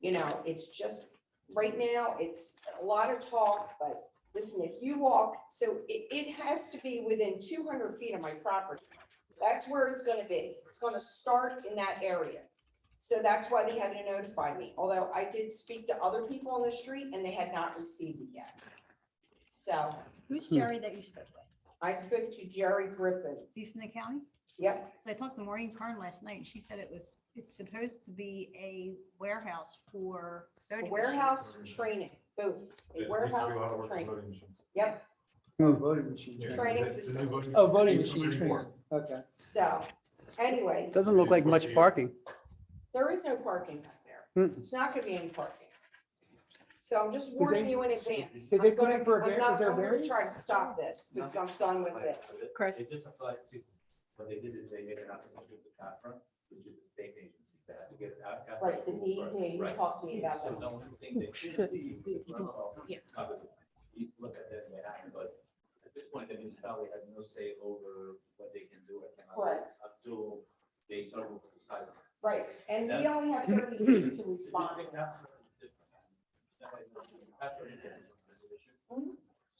it's just, right now, it's a lot of talk, but listen, if you walk, so it has to be within 200 feet of my property. That's where it's gonna be. It's gonna start in that area. So that's why they had to notify me, although I did speak to other people on the street and they had not received it yet. So Who's Jerry that you spoke with? I spoke to Jerry Griffin. He's from the county? Yep, So I talked to Maureen Kern last night, and she said it's supposed to be a warehouse for voting warehouse training, both, a warehouse and training. Yep, Oh, voting machine. Training The new facility. voting Oh, voting machine machine. training. Okay. So anyway, Doesn't look like much parking. there is no parking back there. Mm. It's not gonna be any parking. So I'm just warning you in advance. did they I'm put gonna- in for a I'm var- not- is there a I'm gonna variance? try to stop this because I'm done with it. Chris. It just applies to, what they did is they made an application to CAFRA, which is the state agency that has to get it out. CAFRA Right, the approval first. DEP, you Right. talked to me about So that. the only thing they should see is the runoff. Yeah. Obviously, you look at it, they have, but at this point, the municipality has no say over what they can do or cannot do Correct. until they start with the site. Right, and we only have 30 days to respond.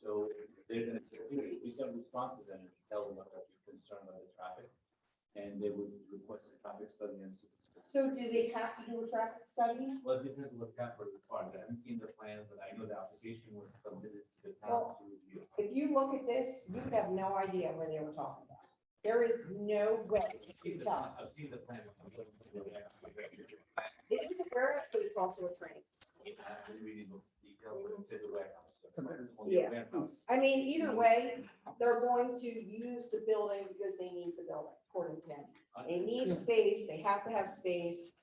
So they're gonna, we can respond to them and tell them what you're concerned about the traffic. And they would request a traffic study and. So do they have to do a traffic study? Well, it depends what CAFRA requires. I haven't seen the plan, but I know the application was submitted to the town to review. If you look at this, you would have no idea what they were talking about. There is no way I've seen to the tell. I've seen the plan. It is a warehouse, but it's also a training. facility. Yeah. I mean, either way, they're going to use the building because they need the building, according to them. They need space, they have to have space.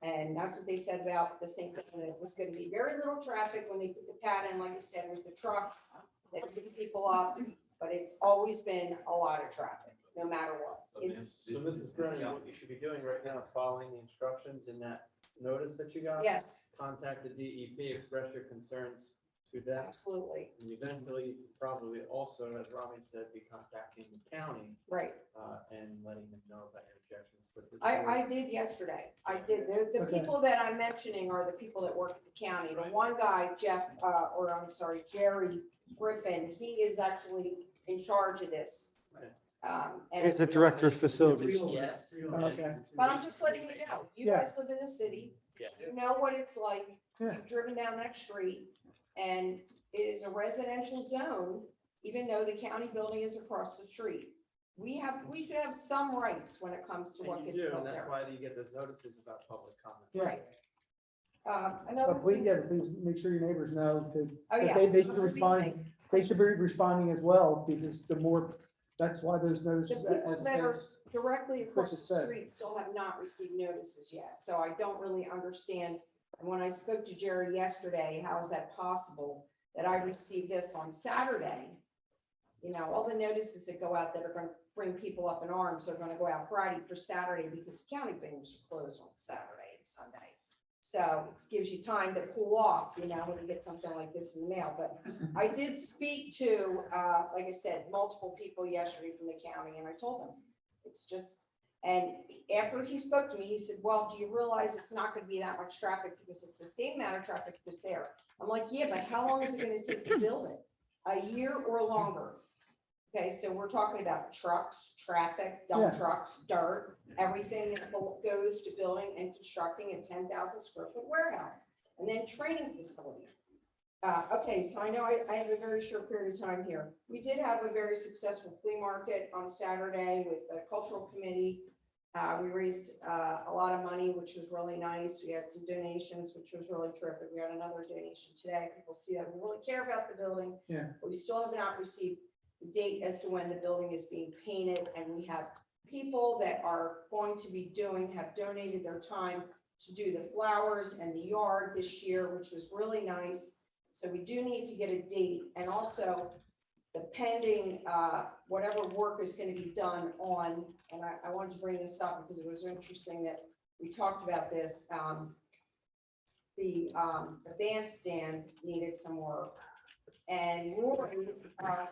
And that's what they said about the same thing, that it was gonna be very little traffic when they put the pad in, like I said, with the trucks, that pick people up. But it's always been a lot of traffic, no matter what. It's, So Mrs. Brennan, what you should be doing right now is following the instructions in that notice that you got. yes, Contact the DEP, express your concerns to them. absolutely, And eventually, probably also, as Rami said, be contacting the county right. and letting them know about your objections. But the I did yesterday. I did. The Okay. people that I'm mentioning are the people that work at the county. The one guy, Jeff, or I'm sorry, Jerry Griffin, he is actually in charge of this. And- He's the director of facilities. Okay. But I'm just letting you know, you Yeah. guys live in the city, Yeah. you know what it's like. Yeah. You've driven down that street and it is a residential zone, even though the county building is across the street. We should have some rights when it comes to what And you gets do, built and that's there. why you get those notices about public comment. Right. Another But please, thing, yeah, please make sure your neighbors know oh that yeah. they should respond, they should be responding as well, because the more, that's why those The notices. people as- that are as- directly across the Chris has said. street still have not received notices yet, so I don't really understand. And when I spoke to Jerry yesterday, how is that possible that I received this on Saturday? You know, all the notices that go out that are gonna bring people up in arms are gonna go out Friday for Saturday because county things are closed on Saturday and Sunday. So it gives you time to cool off, you know, when you get something like this in the mail, but I did speak to, like I said, multiple people yesterday from the county, and I told them, it's just, and after he spoke to me, he said, well, do you realize it's not gonna be that much traffic because it's the same amount of traffic that's there? I'm like, yeah, but how long is it gonna take to build it? A year or longer? Okay, so we're talking about trucks, traffic, dump Yeah. trucks, dirt, everything that goes to building and constructing a 10,000 square foot warehouse, and then training facility. Okay, so I know I have a very short period of time here. We did have a very successful flea market on Saturday with the cultural committee. We raised a lot of money, which was really nice. We had some donations, which was really terrific. We had another donation today. People see that we really care about the building. Yeah. But we still have not received the date as to when the building is being painted, and we have people that are going to be have donated their time to do the flowers and the yard this year, which was really nice. So we do need to get a date, and also the pending, whatever work is going to be done on, and I wanted to bring this up because it was interesting that we talked about this. The bandstand needed some work. And Rory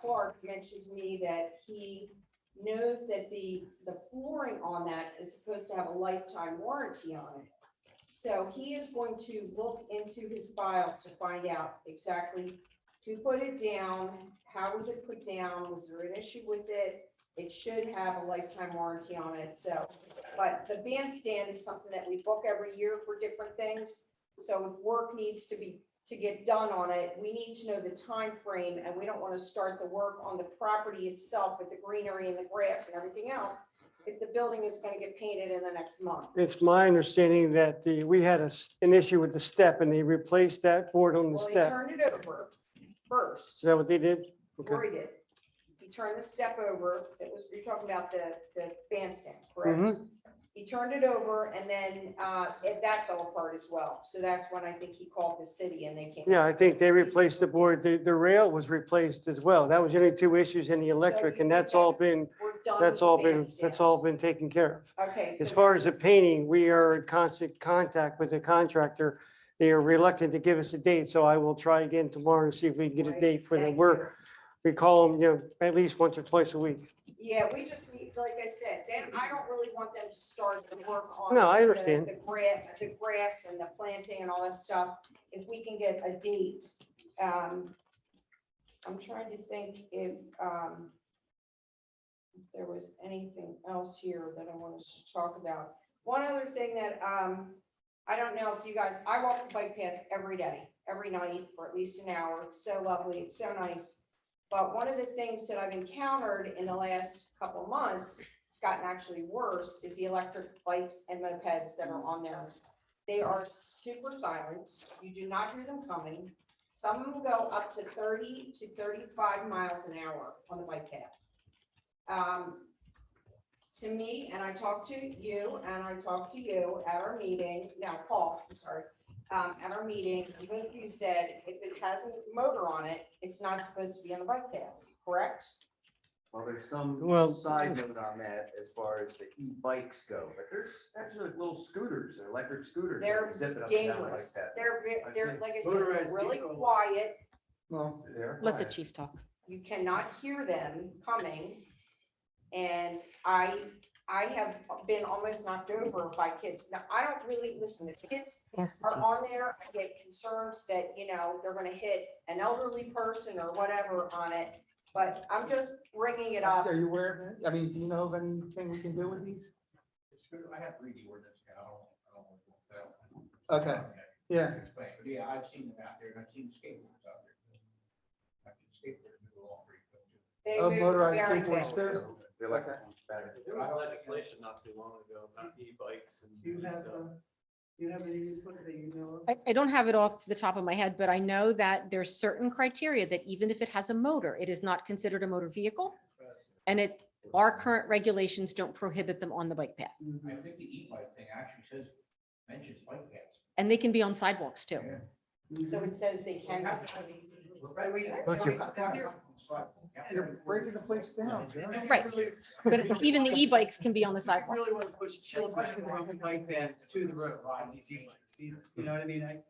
Clark mentioned to me that he knows that the flooring on that is supposed to have a lifetime warranty on it. So he is going to look into his files to find out exactly who put it down, how was it put down, was there an issue with it? It should have a lifetime warranty on it, so, but the bandstand is something that we book every year for different things. So if work needs to get done on it, we need to know the time frame, and we don't want to start the work on the property itself with the greenery and the grass and everything else if the building is going to get painted in the next month. It's my understanding that we had an issue with the step and they replaced that board on the Well, he step. turned it over first. Is that what they did? Okay. Rory did. He turned the step over. You're talking about the bandstand, correct? Mhm. he turned it over and then, that fell apart as well. So that's when I think he called the city and they came. Yeah, I think they replaced the board. The rail was replaced as well. That was the only two issues in the electric, and that's all been, that's all been taken care of. Okay. As so far now- as the painting, we are in constant contact with the contractor. They are reluctant to give us a date, so I will try again tomorrow to see if we can get a date for them. We call them, at least once or twice a week. Yeah, we just need, like I said, then I don't really want them to start the work on. No, I the- understand. The grass and the planting and all that stuff. If we can get a date. I'm trying to think if there was anything else here that I wanted to talk about. One other thing that, I don't know if you guys, I walk the bike path every day, every night for at least an hour. It's so lovely. It's so nice. But one of the things that I've encountered in the last couple of months, it's gotten actually worse, is the electric bikes and mopeds that are on there. They are super silent. You do not hear them coming. Some of them go up to 30 to 35 miles an hour on the bike path. To me, and I talked to you and I talked to you at our meeting, no, Paul, I'm sorry. At our meeting, both of you said if it has a motor on it, it's not supposed to be on the bike path, correct? Well, there's some Well- side note on that as far as the e-bikes go, but there's actually little scooters, electric scooters. that They're zip it up and down like dangerous. that. They're, like I said, Motorized really vehicles. quiet. Well, They're Let the quiet. chief talk. You cannot hear them coming. And I have been almost knocked over by kids. Now, I don't really listen to kids Yes. are on there. I get concerns that, they're gonna hit an elderly person or whatever on it. But I'm just bringing it up. are you aware of it? I mean, do you know of anything we can do with these? I have to read the ordinance, I don't. Okay, yeah. Explain, but yeah, I've seen them out there, and I've seen skateboards out there. I've seen skateboards move along pretty quick too. They Oh, move motorized very skateboards fast. too? They're like Okay. better. There was legislation not too long ago about e-bikes and. you have any input that you know of? I don't have it off the top of my head, but I know that there's certain criteria that even if it has a motor, it is not considered a motor vehicle. And our current regulations don't prohibit them on the bike path. I think the e-bike thing actually mentions bike paths. And they can be on sidewalks too. So it says they can. You're breaking the place down, Jerry. Right. But even the e-bikes can be on the I sidewalk. really want to push children from the bike path to the road on these e-bikes. You know what I mean?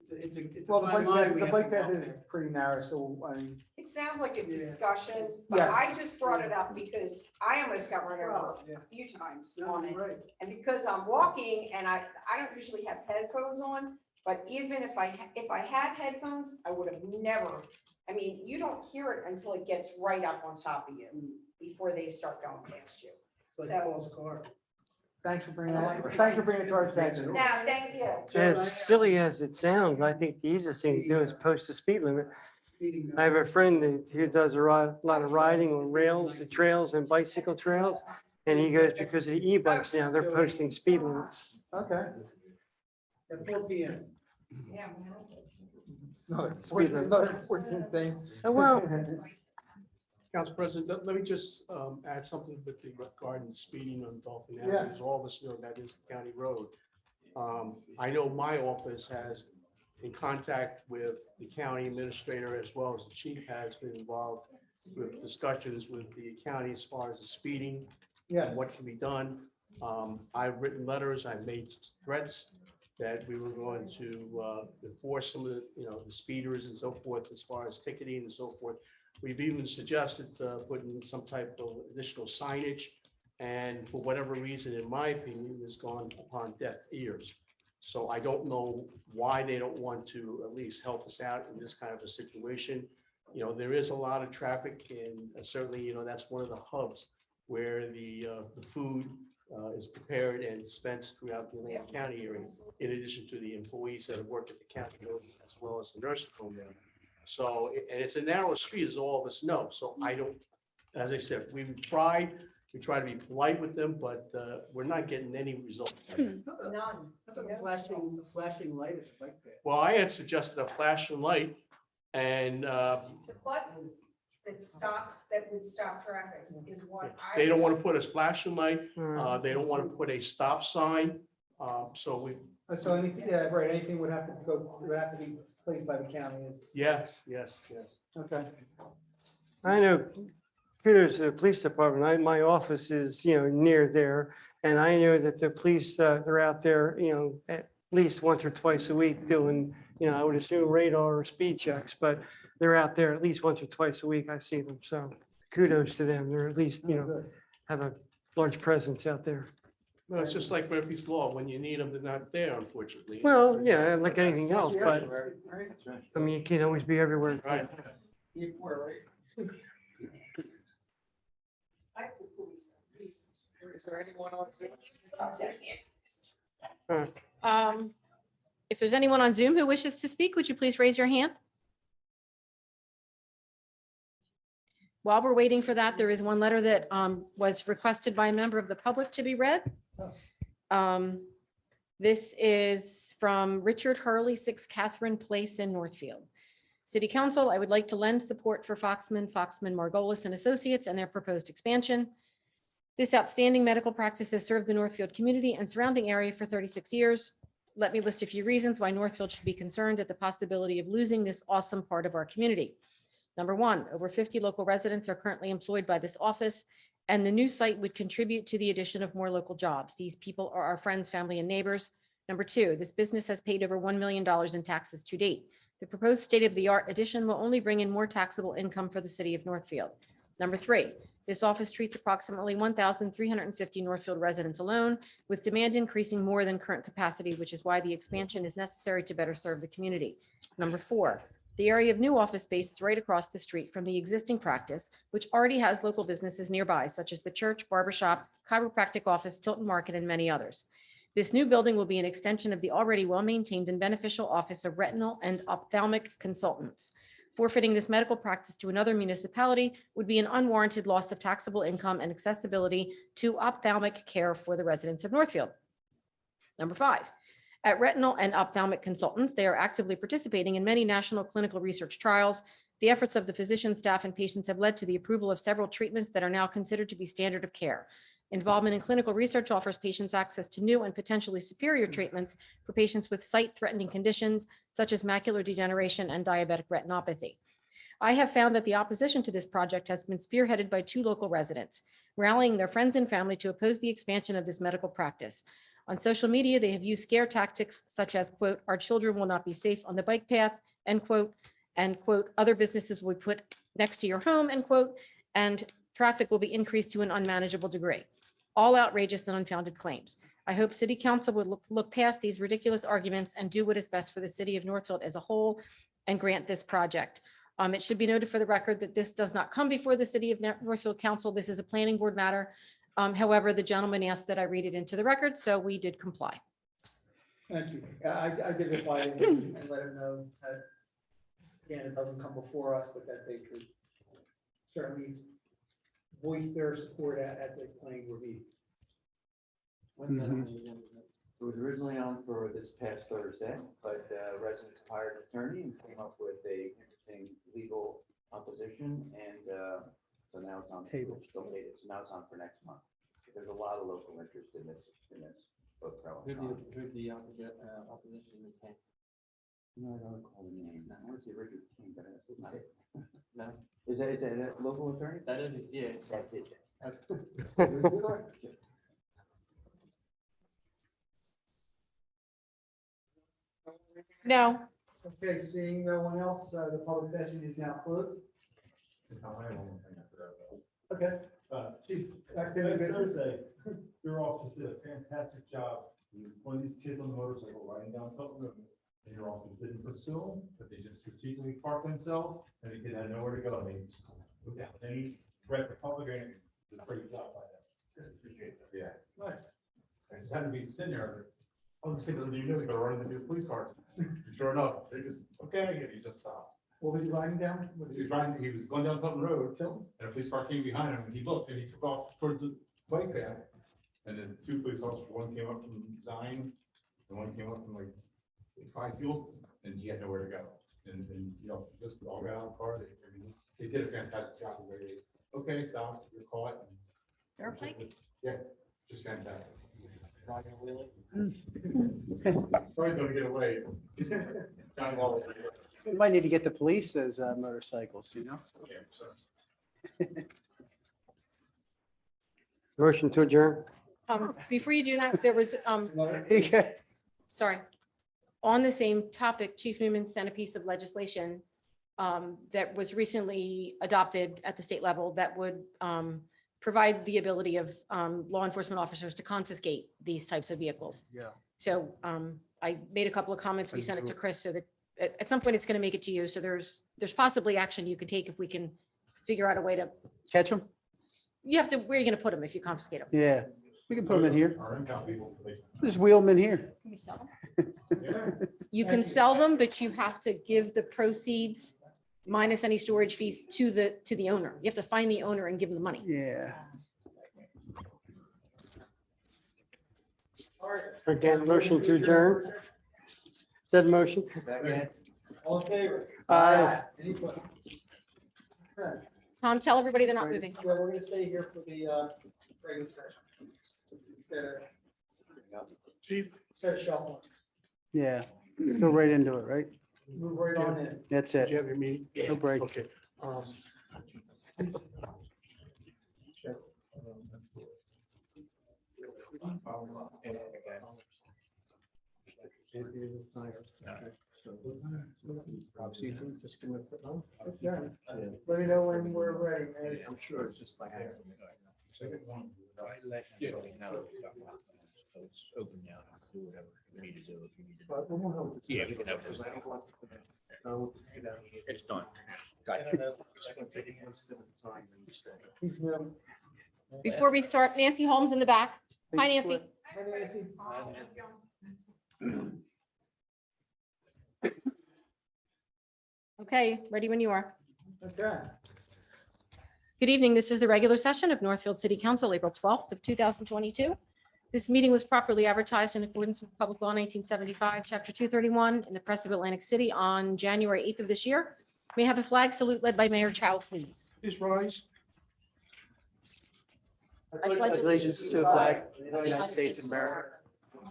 It's a Well, the fine line we the have bike to path walk is there. pretty narrow, so I mean, It sounds like a Yeah. discussion, but Yeah. I just brought it up because I almost got run over Yeah. a few times No, on you're it. right. And because I'm walking and I don't usually have headphones on, but even if I had headphones, I would have never, I mean, you don't hear it until it gets right up on top of you before they start going past you. It's So- like Paul's car. thanks for bringing it to our attention. Now, thank you. As silly as it sounds, I think the easiest thing to do is post the speed limit. I have a friend who does a lot of riding on rails, the trails and bicycle trails. And he goes, because of the e-bikes now, they're posting speed limits. Okay. At 4 PM. Yeah. Another Speed limit. important thing. Oh, well, Council President, let me just add something with regarding speeding on Dolphin Avenue. Yes. As all of us know, that is a county road. I know my office has, in contact with the county administrator as well as the chief, has been involved with discussions with the county as far as the speeding Yes. and what can be done. I've written letters, I've made threats that we were going to enforce some of the, the speeders and so forth, as far as ticketing and so forth. We've even suggested putting some type of additional signage, and for whatever reason, in my opinion, has gone upon deaf ears. So I don't know why they don't want to at least help us out in this kind of a situation. There is a lot of traffic, and certainly, that's one of the hubs where the food is prepared and dispensed throughout the Atlantic County area, in addition to the employees that work at the county building as well as the nursing home there. So, and it's a narrow street, as all of us know. So I don't, as I said, we try to be polite with them, but we're not getting any result. None. Flashing light is a bike path. Well, I had suggested a flashing light, and The button, that would stop traffic is what I. They don't want to put a flashing light, Mm. they don't want to put a stop sign, so we, So anything, yeah, right, anything would have to go, would have to be placed by the county. yes. Okay. I know, kudos to the police department. My office is, near there. And I know that the police, they're out there, at least once or twice a week doing, I would assume radar or speed checks, but they're out there at least once or twice a week. I see them. So kudos to them. They're at least, Good. have a large presence out there. Well, it's just like Murphy's Law, when you need them, they're not there, unfortunately. Well, yeah, like anything else, but I mean, you can't always be everywhere. Right. Is there anyone on Zoom? If there's anyone on Zoom who wishes to speak, would you please raise your hand? While we're waiting for that, there is one letter that was requested by a member of the public to be read. This is from Richard Hurley, 6 Catherine Place in Northfield. City Council, I would like to lend support for Foxman, Margolis and Associates and their proposed expansion. This outstanding medical practice has served the Northfield community and surrounding area for 36 years. Let me list a few reasons why Northfield should be concerned at the possibility of losing this awesome part of our community. Number one, over 50 local residents are currently employed by this office, and the new site would contribute to the addition of more local jobs. These people are our friends, family, and neighbors. Number two, this business has paid over $1 million in taxes to date. The proposed state-of-the-art addition will only bring in more taxable income for the city of Northfield. Number three, this office treats approximately 1,350 Northfield residents alone, with demand increasing more than current capacity, which is why the expansion is necessary to better serve the community. Number four, the area of new office space is right across the street from the existing practice, which already has local businesses nearby, such as the church, barbershop, chiropractic office, Tilton Market, and many others. This new building will be an extension of the already well-maintained and beneficial office of retinal and ophthalmic consultants. Forfeiting this medical practice to another municipality would be an unwarranted loss of taxable income and accessibility to ophthalmic care for the residents of Northfield. Number five, at Retinal and Ophthalmic Consultants, they are actively participating in many national clinical research trials. The efforts of the physician, staff, and patients have led to the approval of several treatments that are now considered to be standard of care. Involvement in clinical research offers patients access to new and potentially superior treatments for patients with sight-threatening conditions such as macular degeneration and diabetic retinopathy. I have found that the opposition to this project has been spearheaded by 2 local residents, rallying their friends and family to oppose the expansion of this medical practice. On social media, they have used scare tactics such as, quote, our children will not be safe on the bike path, end quote, and quote, other businesses will be put next to your home, end quote, and traffic will be increased to an unmanageable degree. All outrageous and unfounded claims. I hope City Council would look past these ridiculous arguments and do what is best for the city of Northfield as a whole and grant this project. It should be noted for the record that this does not come before the City of Northfield Council. This is a planning board matter. However, the gentleman asked that I read it into the record, so we did comply. Thank you. I did reply to him and let him know that, again, it doesn't come before us, but that they could certainly voice their support at the planning board meeting. It was originally on for this past Thursday, but residents hired an attorney and came up with a interesting legal opposition, and so now it's on table. So now it's on for next month. There's a lot of local interest in this. Both pro and con. Who the opposition became? No, I don't recall the name. I want to say Richard King, but it's not it. No, Is that a local attorney? that is, yeah. That's it. No, Okay, seeing no one else, the public session is now closed. Okay. Chief, Activity last good. Thursday, your office did a fantastic job. One of these kids on the motorcycle riding down Tilton Road, and your office didn't pursue them, but they just strategically parked themselves, and the kid had nowhere to go. They just, without any threat to public or anything, it was a great job by them. Appreciate that. Yeah. Nice. I just had to be sitting there, oh, this kid doesn't even know, they're running into the police cars. Sure enough, they just, okay, and he just stopped. What was he riding down? He was going down Tilton Road, and a police car came behind him, and he looked, and he took off towards the bike path. And then 2 police officers, one came up from Zion, and one came up from like Fifield, and he had nowhere to go. and, you know, just all got out of the car, they did a fantastic job. Okay, stop, you're caught. Dirt bike? Yeah, just fantastic. Sorry, don't get away. John Wall. We might need to get the police those motorcycles, you know? Yeah, so. Motion to adjourn. Before you do that, there was, Okay. sorry. On the same topic, Chief Newman sent a piece of legislation that was recently adopted at the state level that would provide the ability of law enforcement officers to confiscate these types of vehicles. Yeah. So I made a couple of comments. We sent it to Chris so that at some point it's going to make it to you. So there's possibly action you can take if we can figure out a way to, Catch them? you have to, where are you going to put them if you confiscate them? Yeah, we can put them in here. Our impound people, Just wheel them in here. Can we sell them? yeah. You can sell them, but you have to give the proceeds minus any storage fees to the owner. You have to find the owner and give them the money. Yeah. Again, motion to adjourn. Said motion. All in favor? Aye. Any opposed? Okay. Tom, tell everybody they're not moving. Well, we're gonna stay here for the regular session. Instead of shuffling, Yeah. Go right into it, right? move right on in. That's Did you it. have your meeting? No break. Okay. Let me know when we're ready, man. I'm sure it's just my hair. Second one. Yeah. It's open now. Do whatever you need to do if you need to. But we won't hold it. Yeah, we can have this. It's done. Got it. He's new. Before we start, Nancy Holmes in the back. Hi, Nancy. Hi, Nancy. Okay, ready when you are. Okay. Good evening. This is the regular session of Northfield City Council, April 12th of 2022. This meeting was properly advertised in accordance with Public Law 1975, Chapter 231 in the Press of Atlantic City on January 8th of this year. May I have a flag salute led by Mayor Chow, please. Please rise. I pledge Allegiance to the flag of the United States of America.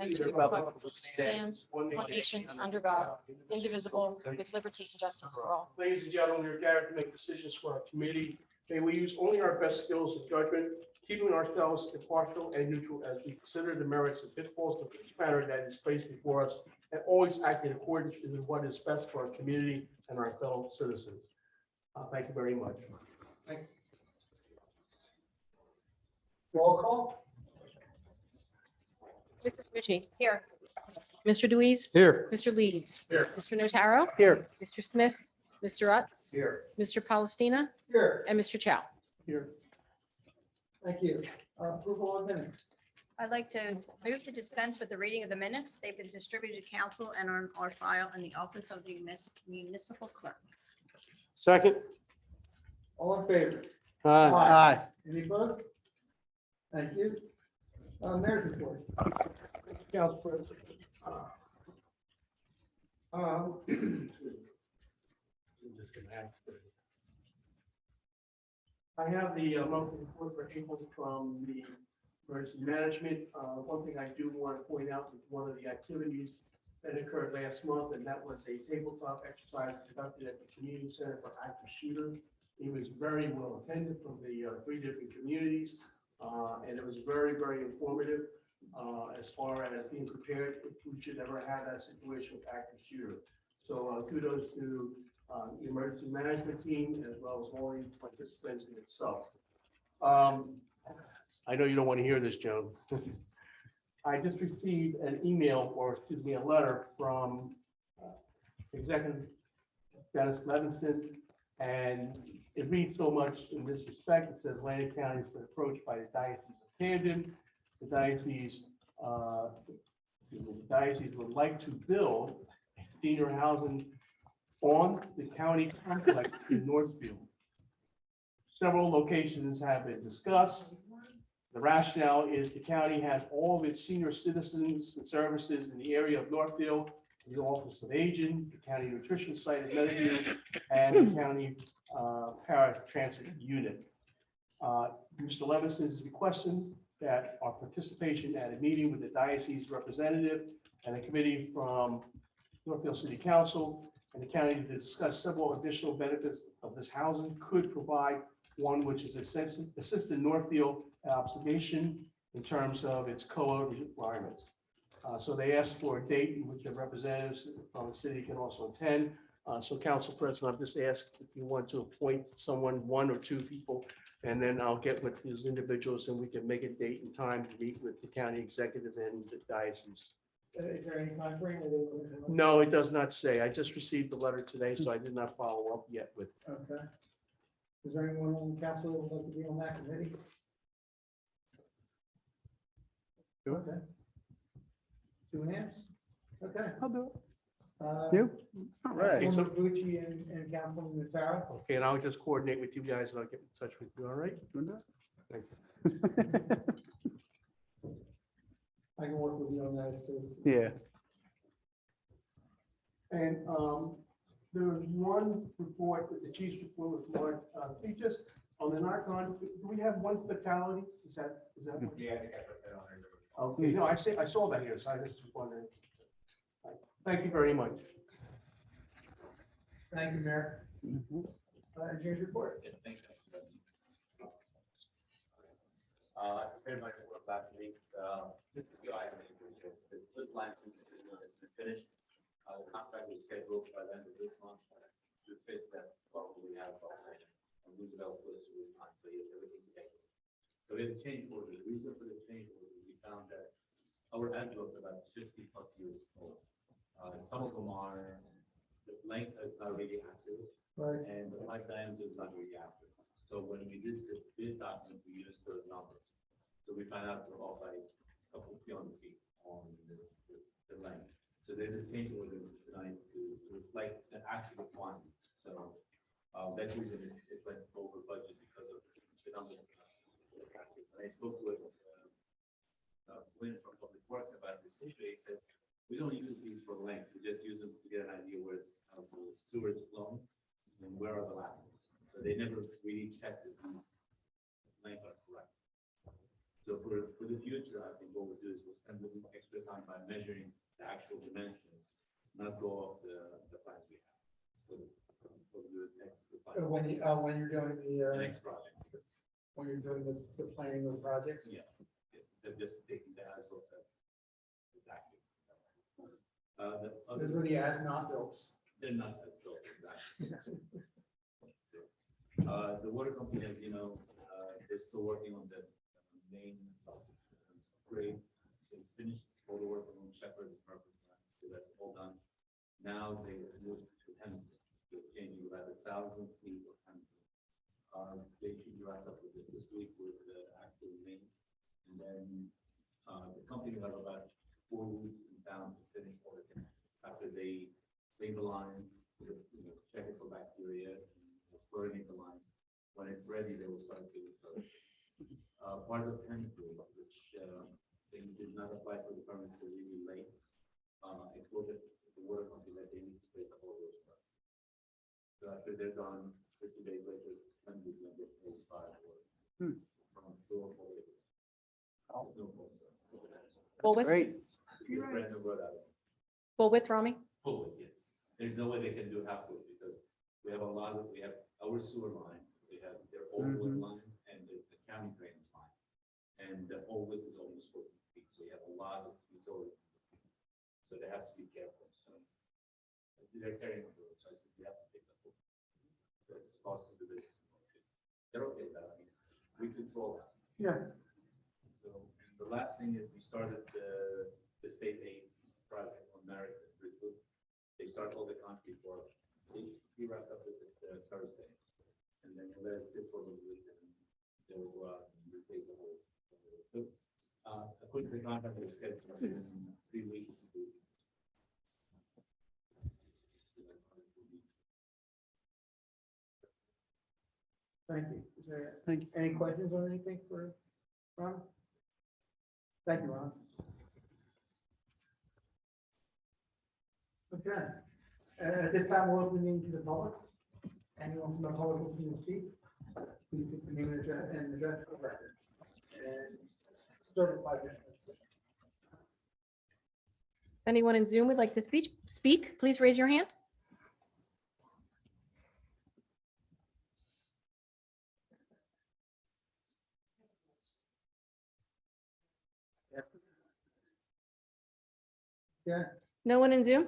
and to the republic which stands one nation under God, indivisible, with liberty and justice for all. Ladies and gentlemen, we are gathered to make decisions for our committee. May we use only our best skills and judgment, keeping ourselves impartial and neutral as we consider the merits and pitfalls of each matter that is placed before us, and always act in accordance with what is best for our community and our fellow citizens. Thank you very much. Roll call? Mrs. Ritchie. Here. Mr. Deweese. Here. Mr. Leeds. Here. Mr. Notaro. Here. Mr. Smith. Mr. Utz. Here. Mr. Palestina. Here. And Mr. Chow. Here. Thank you. Approval of minutes. I'd like to move to dispense with the reading of the minutes. They've been distributed to council and are on our file in the office of the municipal clerk. Second. All in favor? Aye. Aye. Any opposed? Thank you. Mayor's report. Council President. I'm just gonna ask for- I have the monthly report for April from the emergency management. One thing I do want to point out is one of the activities that occurred last month, and that was a tabletop exercise conducted at the community center for active shooter. It was very well attended from the 3 different communities, and it was very, very informative as far as being prepared if we should ever have that situation with active shooter. So kudos to the emergency management team as well as all the participants in itself. I know you don't want to hear this, Joan. I just received an email, or excuse me, a letter from Executive Dennis Levinson, and it reads so much in this respect. It says Atlantic County has been approached by the Diocese of Camden. The diocese would like to build senior housing on the county complex in Northfield. Several locations have been discussed. The rationale is the county has all of its senior citizens and services in the area of Northfield, the Office of Aging, the County Nutrition Site at Meadowview, and the County Paratransit Unit. Mr. Levinson is requesting that our participation at a meeting with the diocese representative and a committee from Northfield City Council and the county to discuss several additional benefits of this housing could provide one which is assist in Northfield obligation in terms of its COA requirements. So they asked for a date in which the representatives from the city can also attend. So Council President, I've just asked if you want to appoint someone, one or two people, and then I'll get with these individuals and we can make a date and time to meet with the county executive and the diocese. Is there any time frame? No, it does not say. I just received the letter today, so I did not follow up yet with. Okay. Is there anyone on the council that would like to be on that committee? Sure. Okay. Two hands? Okay. I'll do it. Uh, You? All right. Councilwoman Bucci and Councilman Notaro. Okay, and I'll just coordinate with you guys and I'll get in touch with you, all right? Doing that? Thank you. I can work with you on that too. Yeah. And there was one report that the chief's report was more, he just, on the narcon, do we have one fatality? Is that? Yeah, I think I put that on there. Okay, no, I saw that here, so I just was wondering. Thank you very much. Thank you, Mayor. Engineer's report. Yeah, thank you. Prepared my report last week. This is the item, the flip line system has been finished. The contract is scheduled by the end of this month to fit that we have. And we developed this with time, so yeah, everything's scheduled. So we have a change order. The reason for the change order, we found that our envelopes are about 50+ years old. Some of them are, the length is not really accurate, Right. and the pipe diameter is not really accurate. So when we did the bid document, we used those numbers. So we found out we're off by a couple of 300 feet on the length. So there's a change order tonight to reflect the actual quantities. So that's the reason it went over budget because of the numbers. And I spoke with Wynn from Public Works about this issue. He said, we don't use these for length. We just use them to get an idea where the sewer is flowing and where are the laterals. So they never really checked if these lengths are correct. So for the future, I think what we'll do is we'll spend a little extra time by measuring the actual dimensions, not go off the plans we have. So we'll do it next. When you're doing The the next project. when you're doing the planning of the projects. Yes, they're just taking the as well as exactly. Those were the as not built. They're not as built, exactly. The water company, as you know, they're still working on the main grade. They finished all the work on Shepherd and Purpose, so that's all done. Now they moved to Hempstead. They're changing about 1,000 feet of Hempstead. They should wrap up with this week with the actual main. And then the company will have about 4 weeks in town to finish all the after they clean the lines, check it for bacteria, and fluorinate the lines. When it's ready, they will start doing first. Part of Hempstead, which they did not apply for the permit until really late. I told the water company that they need to pay the whole those parts. So after they're done, 60 days later, Hempstead is going to get paid from 2 or 4 days. No Well, with, Great. well, with Rami? Fully, yes. There's no way they can do halfway because we have our sewer line, we have their old water line, and there's the county drainage line. And the whole width is almost 40 feet, so we have a lot of utility. So they have to be careful, so. They're tearing up the road, so I said, we have to take the full. That's the cost of the business. They're okay with that, I mean, we control that. Yeah. So, and the last thing is we started the state aid project on Merritt and Bridgewood. They start all the concrete work. We wrapped up with it Thursday. And then we'll let it sit for a little bit and they will go out and replace the whole. According to the contract, we're scheduled in 3 weeks. Thank you. Is there Thank you. any questions or anything for Ron? Thank you, Ron. Okay. At this time, we'll open the meeting to the public. Anyone from the public wishing to speak, please put the name and address for the record. And start at 5 minutes. Anyone in Zoom would like to speak, please raise your hand. Yeah, No one in Zoom?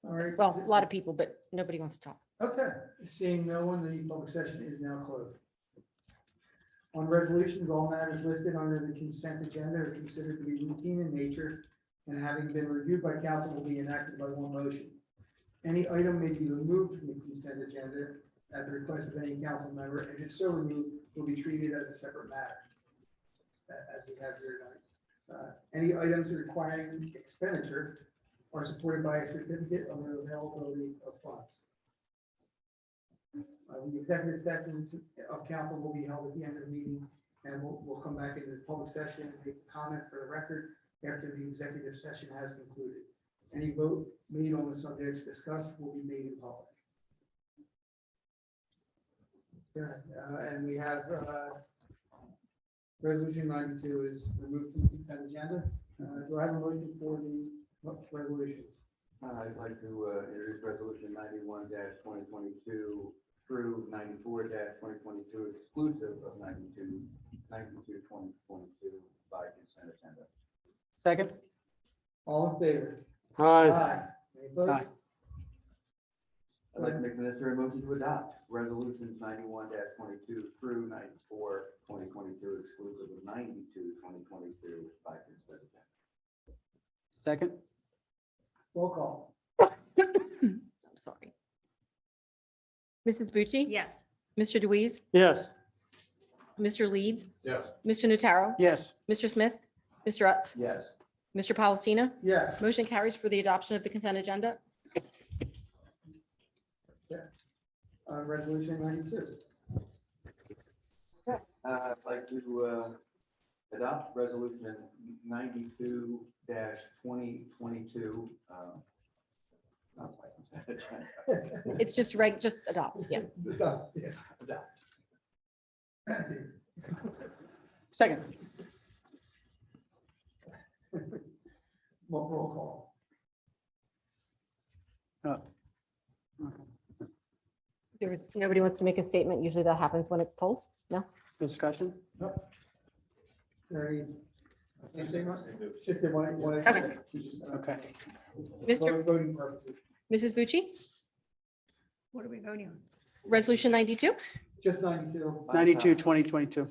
all right. Well, a lot of people, but nobody wants to talk. Okay, seeing no one, the public session is now closed. On resolutions, all matters listed under the consent agenda are considered to be routine in nature and having been reviewed by council will be enacted by one motion. Any item may be removed from the consent agenda at the request of any council member, and if so removed, will be treated as a separate matter. As we have here tonight. Any items requiring expenditure are supported by a certificate of the availability of funds. The executive session of council will be held at the end of the meeting, and we'll come back into the public session and make a comment for the record after the executive session has concluded. Any vote made on the subjects discussed will be made in public. Yeah, and we have resolution 92 is removed from the consent agenda. Do I have a motion for the resolutions? I'd like to introduce resolution 91-2022 through 94-2022, exclusive of 92, 2022 by consent agenda. Second? All in favor? Aye. Any opposed? Aye. I'd like to make the necessary motion to adopt resolutions 91-22 through 94-2022, exclusive of 92-2022 by consent agenda. Second? Roll call. I'm sorry. Mrs. Bucci? Yes. Mr. Deweese? Yes. Mr. Leeds? Yes. Mr. Notaro? Yes. Mr. Smith? Mr. Utz? Yes. Mr. Palestina? Yes. Motion carries for the adoption of the consent agenda. Resolution 92. I'd like to adopt resolution 92-2022. Not by consent agenda. It's just just adopt, yeah. Adopt, yeah. Adopt. Second? Roll call. Nobody wants to make a statement. Usually that happens when it's posts. No? Discussion? Is there any statement? Just the one. Okay. Okay. Mr. Voting purposes. Mrs. Bucci? What are we voting on? Resolution 92? Just 92. 92, 2022.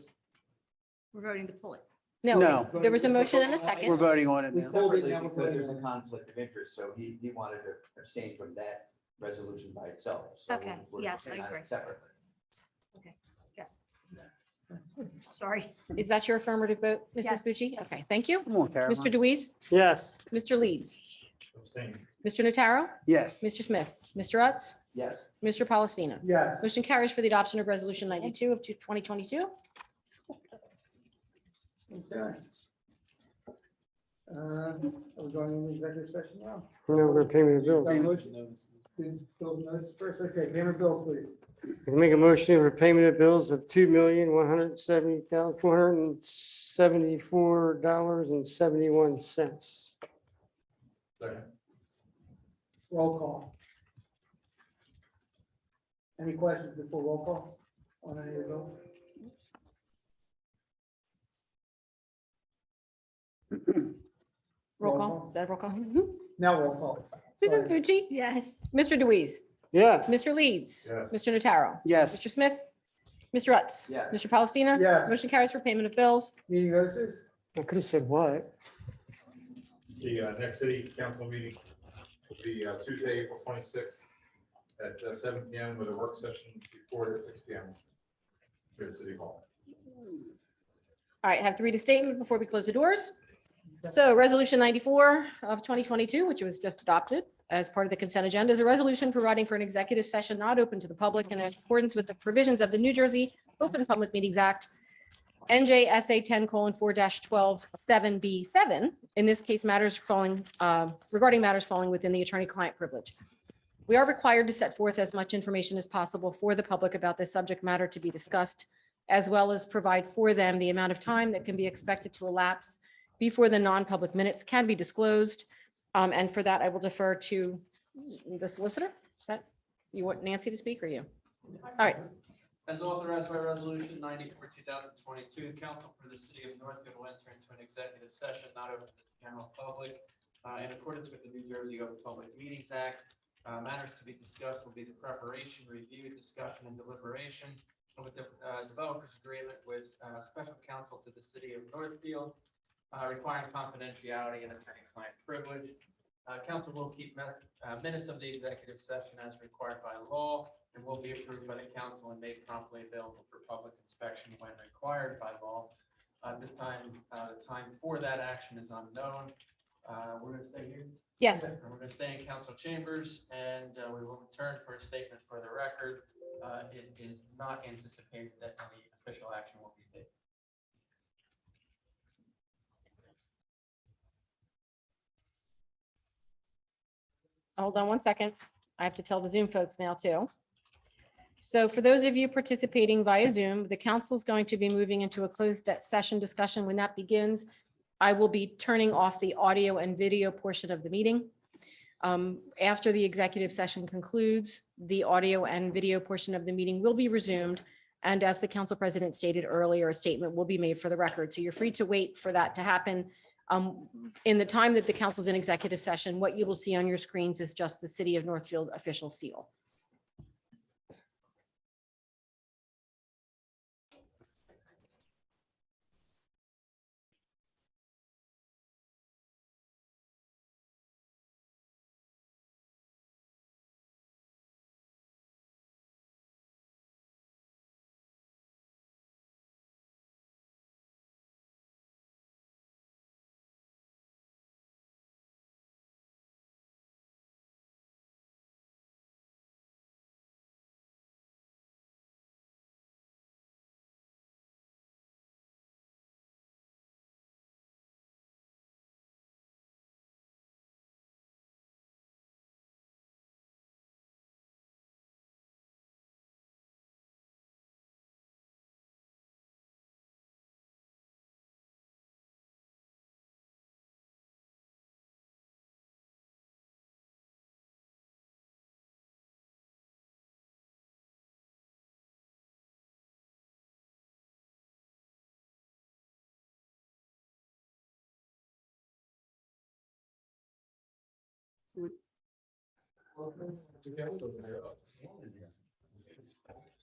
We're voting to pull it. No, No. there was a motion and a We're second. voting on it We now. pulled it, Separately, now we're because voting there's a on it. conflict of interest, so he wanted to abstain from that resolution by itself. So Okay, we're yes, I looking at it agree. separately. Yes. Sorry. Is that your affirmative vote, Mrs. Yes. Bucci? Okay, thank you. Come on, Caroline. Mr. Deweese? Yes. Mr. Leeds? Abstain. Mr. Notaro? Yes. Mr. Smith? Mr. Utz? Yes. Mr. Palestina? Yes. Motion carries for the adoption of Resolution 92 of 2022. Okay. Are we going into executive session now? No, we're paying the bills. Got a motion? Bill's notice first. Okay, payment bill, please. I make a motion for payment of bills of $2,170,474.71. Second. Roll call. Any questions before roll call on any of the bills? Roll call. Is that a roll call? Now roll call. Mrs. Sorry. Bucci? Yes. Mr. Deweese? Yes. Mr. Leeds? Yes. Mr. Notaro? Yes. Mr. Smith? Mr. Utz? Yes. Mr. Palestina? Yes. Motion carries for payment of bills. Meeting notices? I could have said what? The next city council meeting will be Tuesday, April 26th at 7 PM with a work session before at 6 PM here at City Hall. All right, I have to read a statement before we close the doors. So Resolution 94 of 2022, which was just adopted as part of the consent agenda, is a resolution providing for an executive session not open to the public and in accordance with the provisions of the New Jersey Open Public Meetings Act. NJSA 10:4-12-7B7. In this case, matters falling, regarding matters falling within the attorney-client privilege. We are required to set forth as much information as possible for the public about this subject matter to be discussed, as well as provide for them the amount of time that can be expected to elapse before the non-public minutes can be disclosed. And for that, I will defer to the solicitor. Is that, you want Nancy to speak or you? All right. As authorized by Resolution 94, 2022, Council for the City of Northfield will enter into an executive session not open to the general public in accordance with the New Jersey Open Public Meetings Act. Matters to be discussed will be the preparation, review, discussion, and deliberation with the developers agreement with special counsel to the City of Northfield, requiring confidentiality and attorney-client privilege. Council will keep minutes of the executive session as required by law and will be approved by the council and made promptly available for public inspection when required by law. At this time, the time for that action is unknown. We're going to stay here. Yes. We're going to stay in council chambers and we will return for a statement for the record. It is not anticipated that any official action will be taken. Hold on one second. I have to tell the Zoom folks now too. So for those of you participating via Zoom, the council is going to be moving into a closed session discussion. When that begins, I will be turning off the audio and video portion of the meeting. After the executive session concludes, the audio and video portion of the meeting will be resumed. And as the council president stated earlier, a statement will be made for the record. So you're free to wait for that to happen. In the time that the council's in executive session, what you will see on your screens is just the City of Northfield official seal.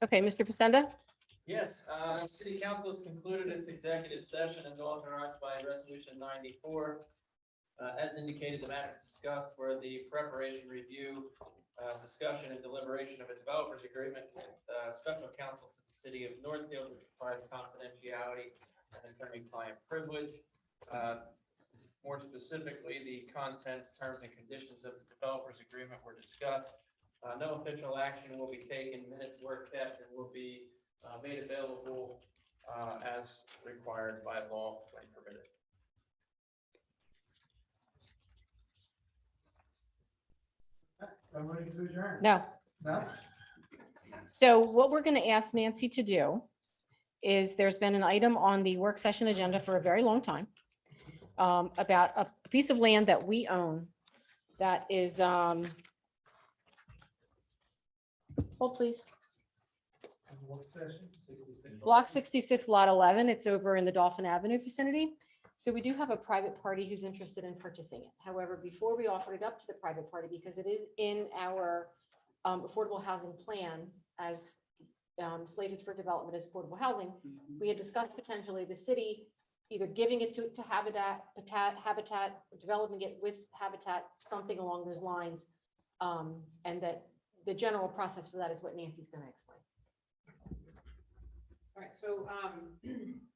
Okay, Mr. Pacenda? Yes, city council has concluded its executive session as authorized by resolution 94. As indicated, the matters discussed were the preparation, review, discussion, and deliberation of a developers agreement with special counsel to the City of Northfield, which requires confidentiality and attorney-client privilege. More specifically, the contents, terms, and conditions of the developers agreement were discussed. No official action will be taken. Minutes were kept and will be made available as required by law when permitted. I'm ready to adjourn. No. No? So what we're going to ask Nancy to do is there's been an item on the work session agenda for a very long time about a piece of land that we own that is, hold please, block 66, lot 11. It's over in the Dolphin Avenue vicinity. So we do have a private party who's interested in purchasing it. However, before we offered it up to the private party, because it is in our affordable housing plan as slated for development as affordable housing, we had discussed potentially the city either giving it to Habitat, developing it with Habitat, something along those lines. And that the general process for that is what Nancy's going to explain. All right, so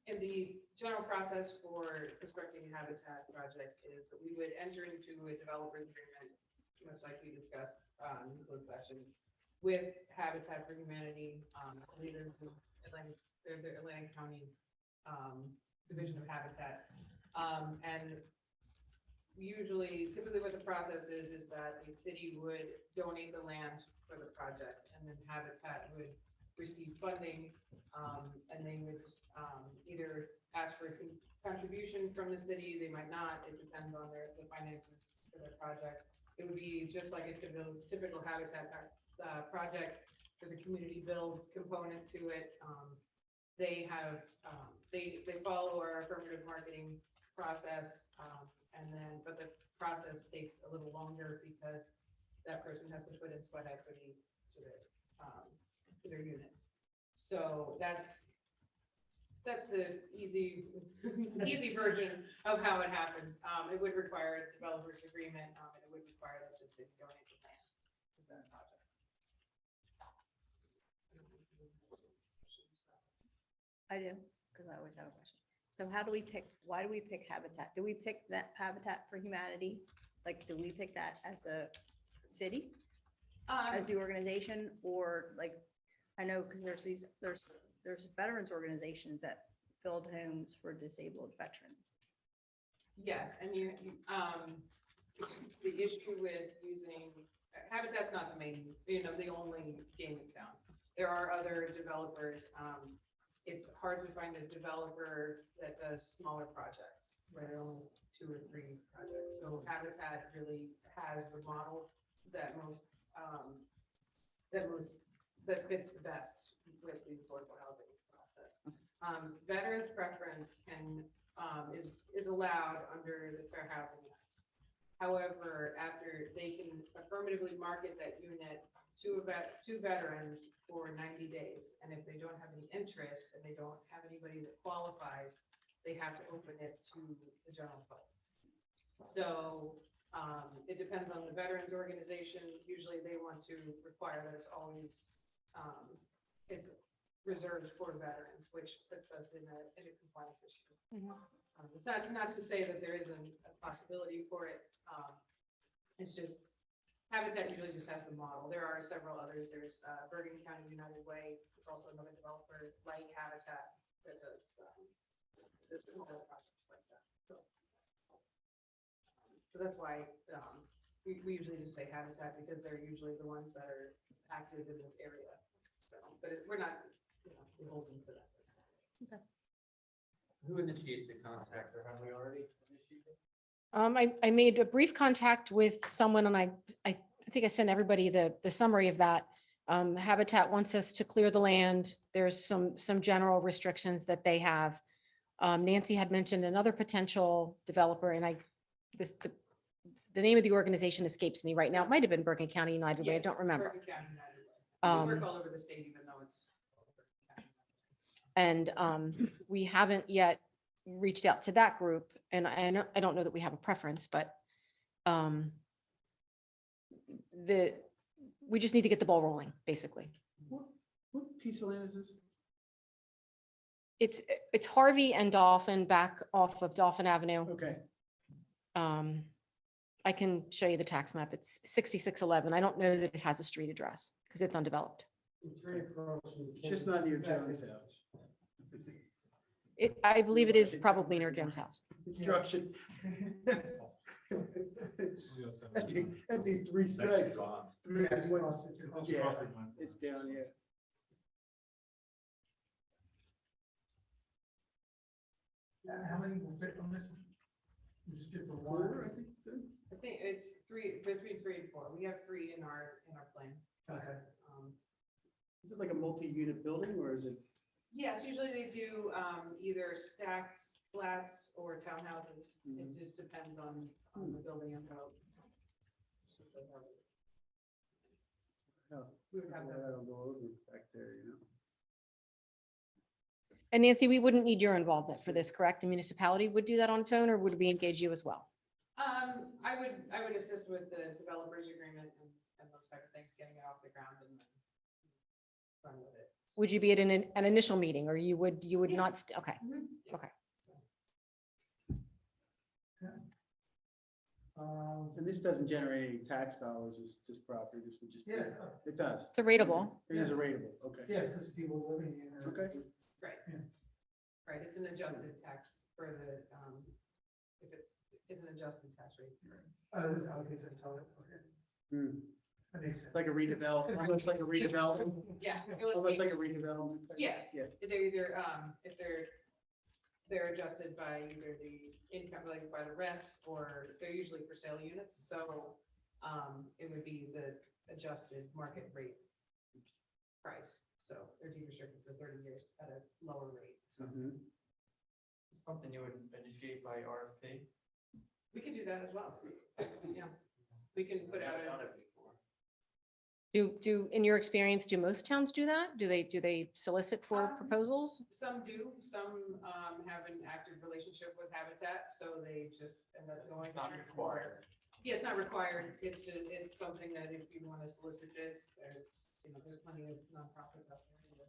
in the general process for constructing a habitat project is that we would enter into a developer's agreement, much like we discussed in the closed session, with Habitat for Humanity, leaders in Atlantic County Division of Habitat. And typically what the process is that the city would donate the land for the project, and then Habitat would receive funding, and they would either ask for a contribution from the city, they might not, it depends on the finances for their project. It would be just like a typical Habitat project. There's a community build component to it. They have, they follow our affirmative marketing process, but the process takes a little longer because that person has to put in sweat equity to their units. So that's the easy version of how it happens. It would require a developer's agreement, and it would require that the city donate the land to that project. I do, because I always have a question. So why do we pick Habitat? Do we pick that Habitat for Humanity? Like, do we pick that as a city, as the organization, or like, I know, because there's veterans organizations that build homes for disabled veterans. Yes, and the issue with using, Habitat's not the main, the only game in town. There are other developers. It's hard to find a developer that does smaller projects, where there are only 2 or 3 projects. So Habitat really has the model that fits the best with the affordable housing process. Veterans preference is allowed under the Fair Housing Act. However, after they can affirmatively market that unit to veterans for 90 days, and if they don't have any interest and they don't have anybody that qualifies, they have to open it to the general public. So it depends on the veterans organization. Usually they want to require that it's always it's reserved for veterans, which puts us in a compliance issue. It's not to say that there isn't a possibility for it. It's just Habitat usually just has the model. There are several others. There's Bergen County United Way. It's also another developer like Habitat that does other projects like that. So that's why we usually just say Habitat, because they're usually the ones that are active in this area. So, but we're not beholden to that. Okay. Who initiates the contact, or have we already initiated? I made a brief contact with someone, and I think I sent everybody the summary of that. Habitat wants us to clear the land. There's some general restrictions that they have. Nancy had mentioned another potential developer, and the name of the organization escapes me right now. It might have been Bergen County United Way. I don't remember. Bergen County United Way. We work all over the state, even though it's. And we haven't yet reached out to that group, and I don't know that we have a preference, but we just need to get the ball rolling, basically. What piece of land is this? It's Harvey and Dolphin, back off of Dolphin Avenue. Okay. I can show you the tax map. It's 6611. I don't know that it has a street address because it's undeveloped. It's just not near Jones' house. I believe it is probably near Jones' house. Construction. That'd be 3 strikes. Yeah, it's down here. How many will fit on this? Is this good for water? I think it's between 3 and 4. We have 3 in our plan. Okay. Is it like a multi-unit building, or is it? Yes, usually they do either stacked flats or townhouses. It just depends on the building and code. We would have that. That'll go over back there, you know. And Nancy, we wouldn't need your involvement for this, correct? The municipality would do that on its own, or would we engage you as well? I would assist with the developers agreement and those type of things, getting it off the ground and then run with it. Would you be at an initial meeting, or you would Yeah. not? Okay, Yeah. okay. And this doesn't generate any tax dollars, this property, this would just. Yeah. It does. It's a rateable. It is a rateable, okay. Yeah, because people living in. Okay. Right. Right, it's an adjusted tax for the, if it's an adjusted tax rate. Okay, so tell it, okay. Hmm. That makes sense. Like a redevelopment, almost like a redevelopment, Yeah, it was. almost like a redevelopment. Yeah. Yeah. They're either, if they're adjusted by either the income, like by the rent, or they're usually for sale units, so, it would be the adjusted market rate price, so they're derestricted for 30 years at a lower rate, so Mhm. Something you would initiate by RFP? we can do that as well. Yeah, we can put out Done a. it before. In your experience, do most towns do that? Do they solicit for proposals? Some do, some have an active relationship with Habitat, so they just end up going. Not there. required. Yeah, it's not required. It's something that if you want to solicit bids, there's plenty of nonprofits out there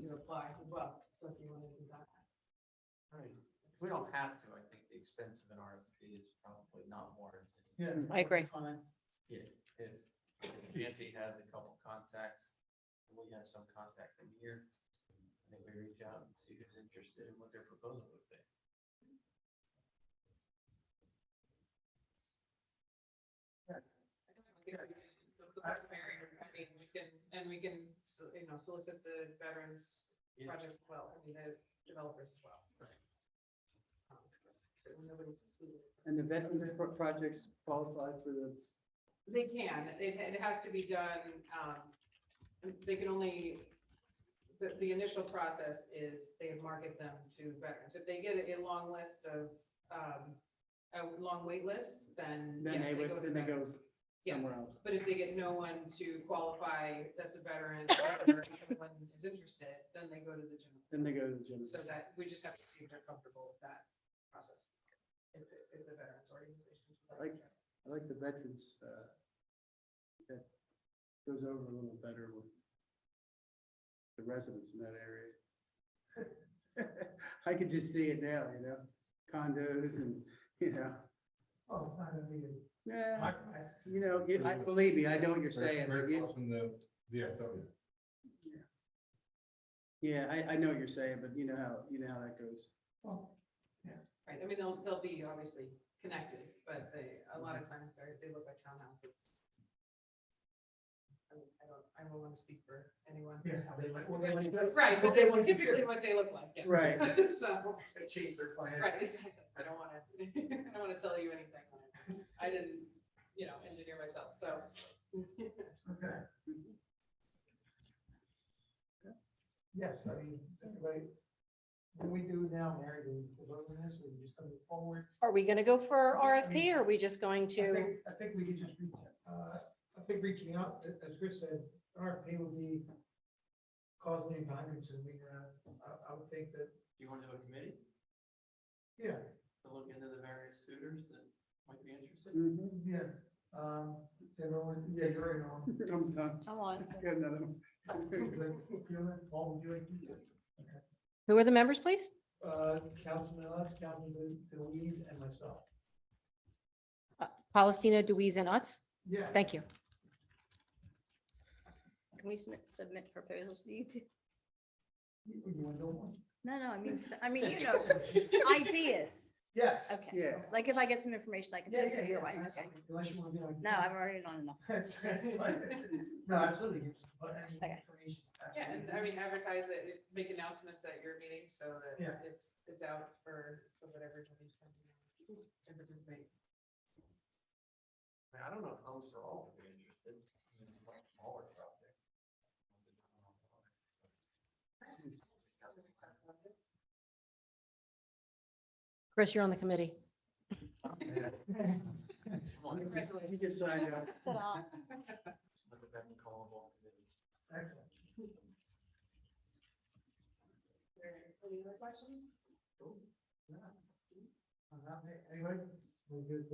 to apply as well. So if you want to do that. Right. If we don't have to, I think the expense of an RFP is probably not warranted. Yeah. I agree. Fine. Yeah, if Nancy has a couple contacts, and we have some contacts in here, I think we reach out and see who's interested in what their proposal would be. I mean, we can, solicit the veterans Yeah. projects as well, I mean, the developers as well. So nobody's excluded. And the veterans projects qualify for the, They can, it has to be done, they can only, the initial process is they market them to veterans. If they get a long list of, a long wait list, then then yes, they would, go to then they go veterans. Yeah. somewhere else. But if they get no one to qualify that's a veteran, or anyone is interested, then they go to the general. Then they go to the gym. So that, we just have to see if they're comfortable with that process. If the veterans organizations. I like the veterans, that goes over a little better with the residents in that area. I could just see it now, condos and, Oh, it's not gonna be. yeah, I believe me, I know what you're saying. Very but close from the VFW. Yeah, I know what you're saying, but you know how that goes. Oh, Right, I mean, they'll be obviously connected, but a lot of times they look like townhouses. I don't want to speak for anyone. Yes. Right, but that's typically what they look like, yeah. Right. So, They change their plan. right, exactly. I don't want to sell you anything. I didn't, engineer myself, so. Okay. Yes, I mean, everybody, what do we do now, Mary, to vote on this, or we just gonna move forward? Are we going to go for RFP or are we just going to? I think we could just reach, I think reaching out, as Chris said, RFP would be costly and time consuming. I would think that, Do you want to do a committee yeah, to look into the various suitors that might be interested? yeah. Everyone, yeah, you're in on. I'm done. Come on. Got another one. Paul, would you like to? Who are the members, please? Councilman Alex, Councilman Louise, and myself. Palestina, Deweese, and Utz. Yeah. Thank you. Can we submit proposals to you too? You want to go one? No, I mean, ideas. Yes. Okay. Yeah. Like if I get some information, I can Yeah, send yeah, it your yeah. way. Okay. absolutely. Unless you want to be like. No, I've already done enough. No, absolutely. It's, but any Okay. information. Yeah, and I mean, advertise it, make announcements at your meetings so that Yeah. it's out so that everybody can participate. I don't know if homes for all would be interested. I mean, like smaller projects. Chris, you're on the committee. You can sign up. Ta-da. Look at that and call them all committees. Excellent. Any other questions? Anybody? We good?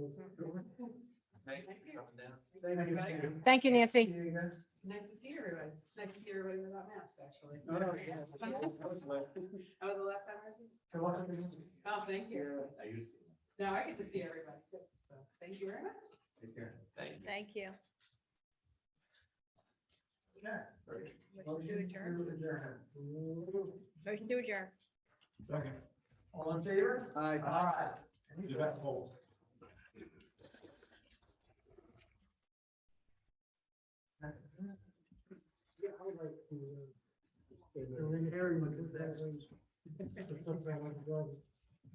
Thank you for coming down. Thank you. Everybody. Thank you, Nancy. See you again. Nice to see everybody. It's nice to see everybody without masks, actually. Oh, yes. That was lovely. That was the last time I was here. Good luck with this. Oh, thank you. Yeah. I used to. No, I get to see everybody too, so thank you very much. Take care. Thank you. Thank you. Okay. Motion to adjourn. Adjourn. Motion to adjourn. Second. All in favor? Aye. Aye. Do that polls.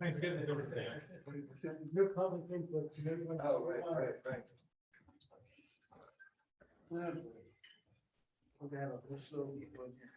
Thanksgiving is over there. No public input. Oh, right. Okay, look, we're slowly going here.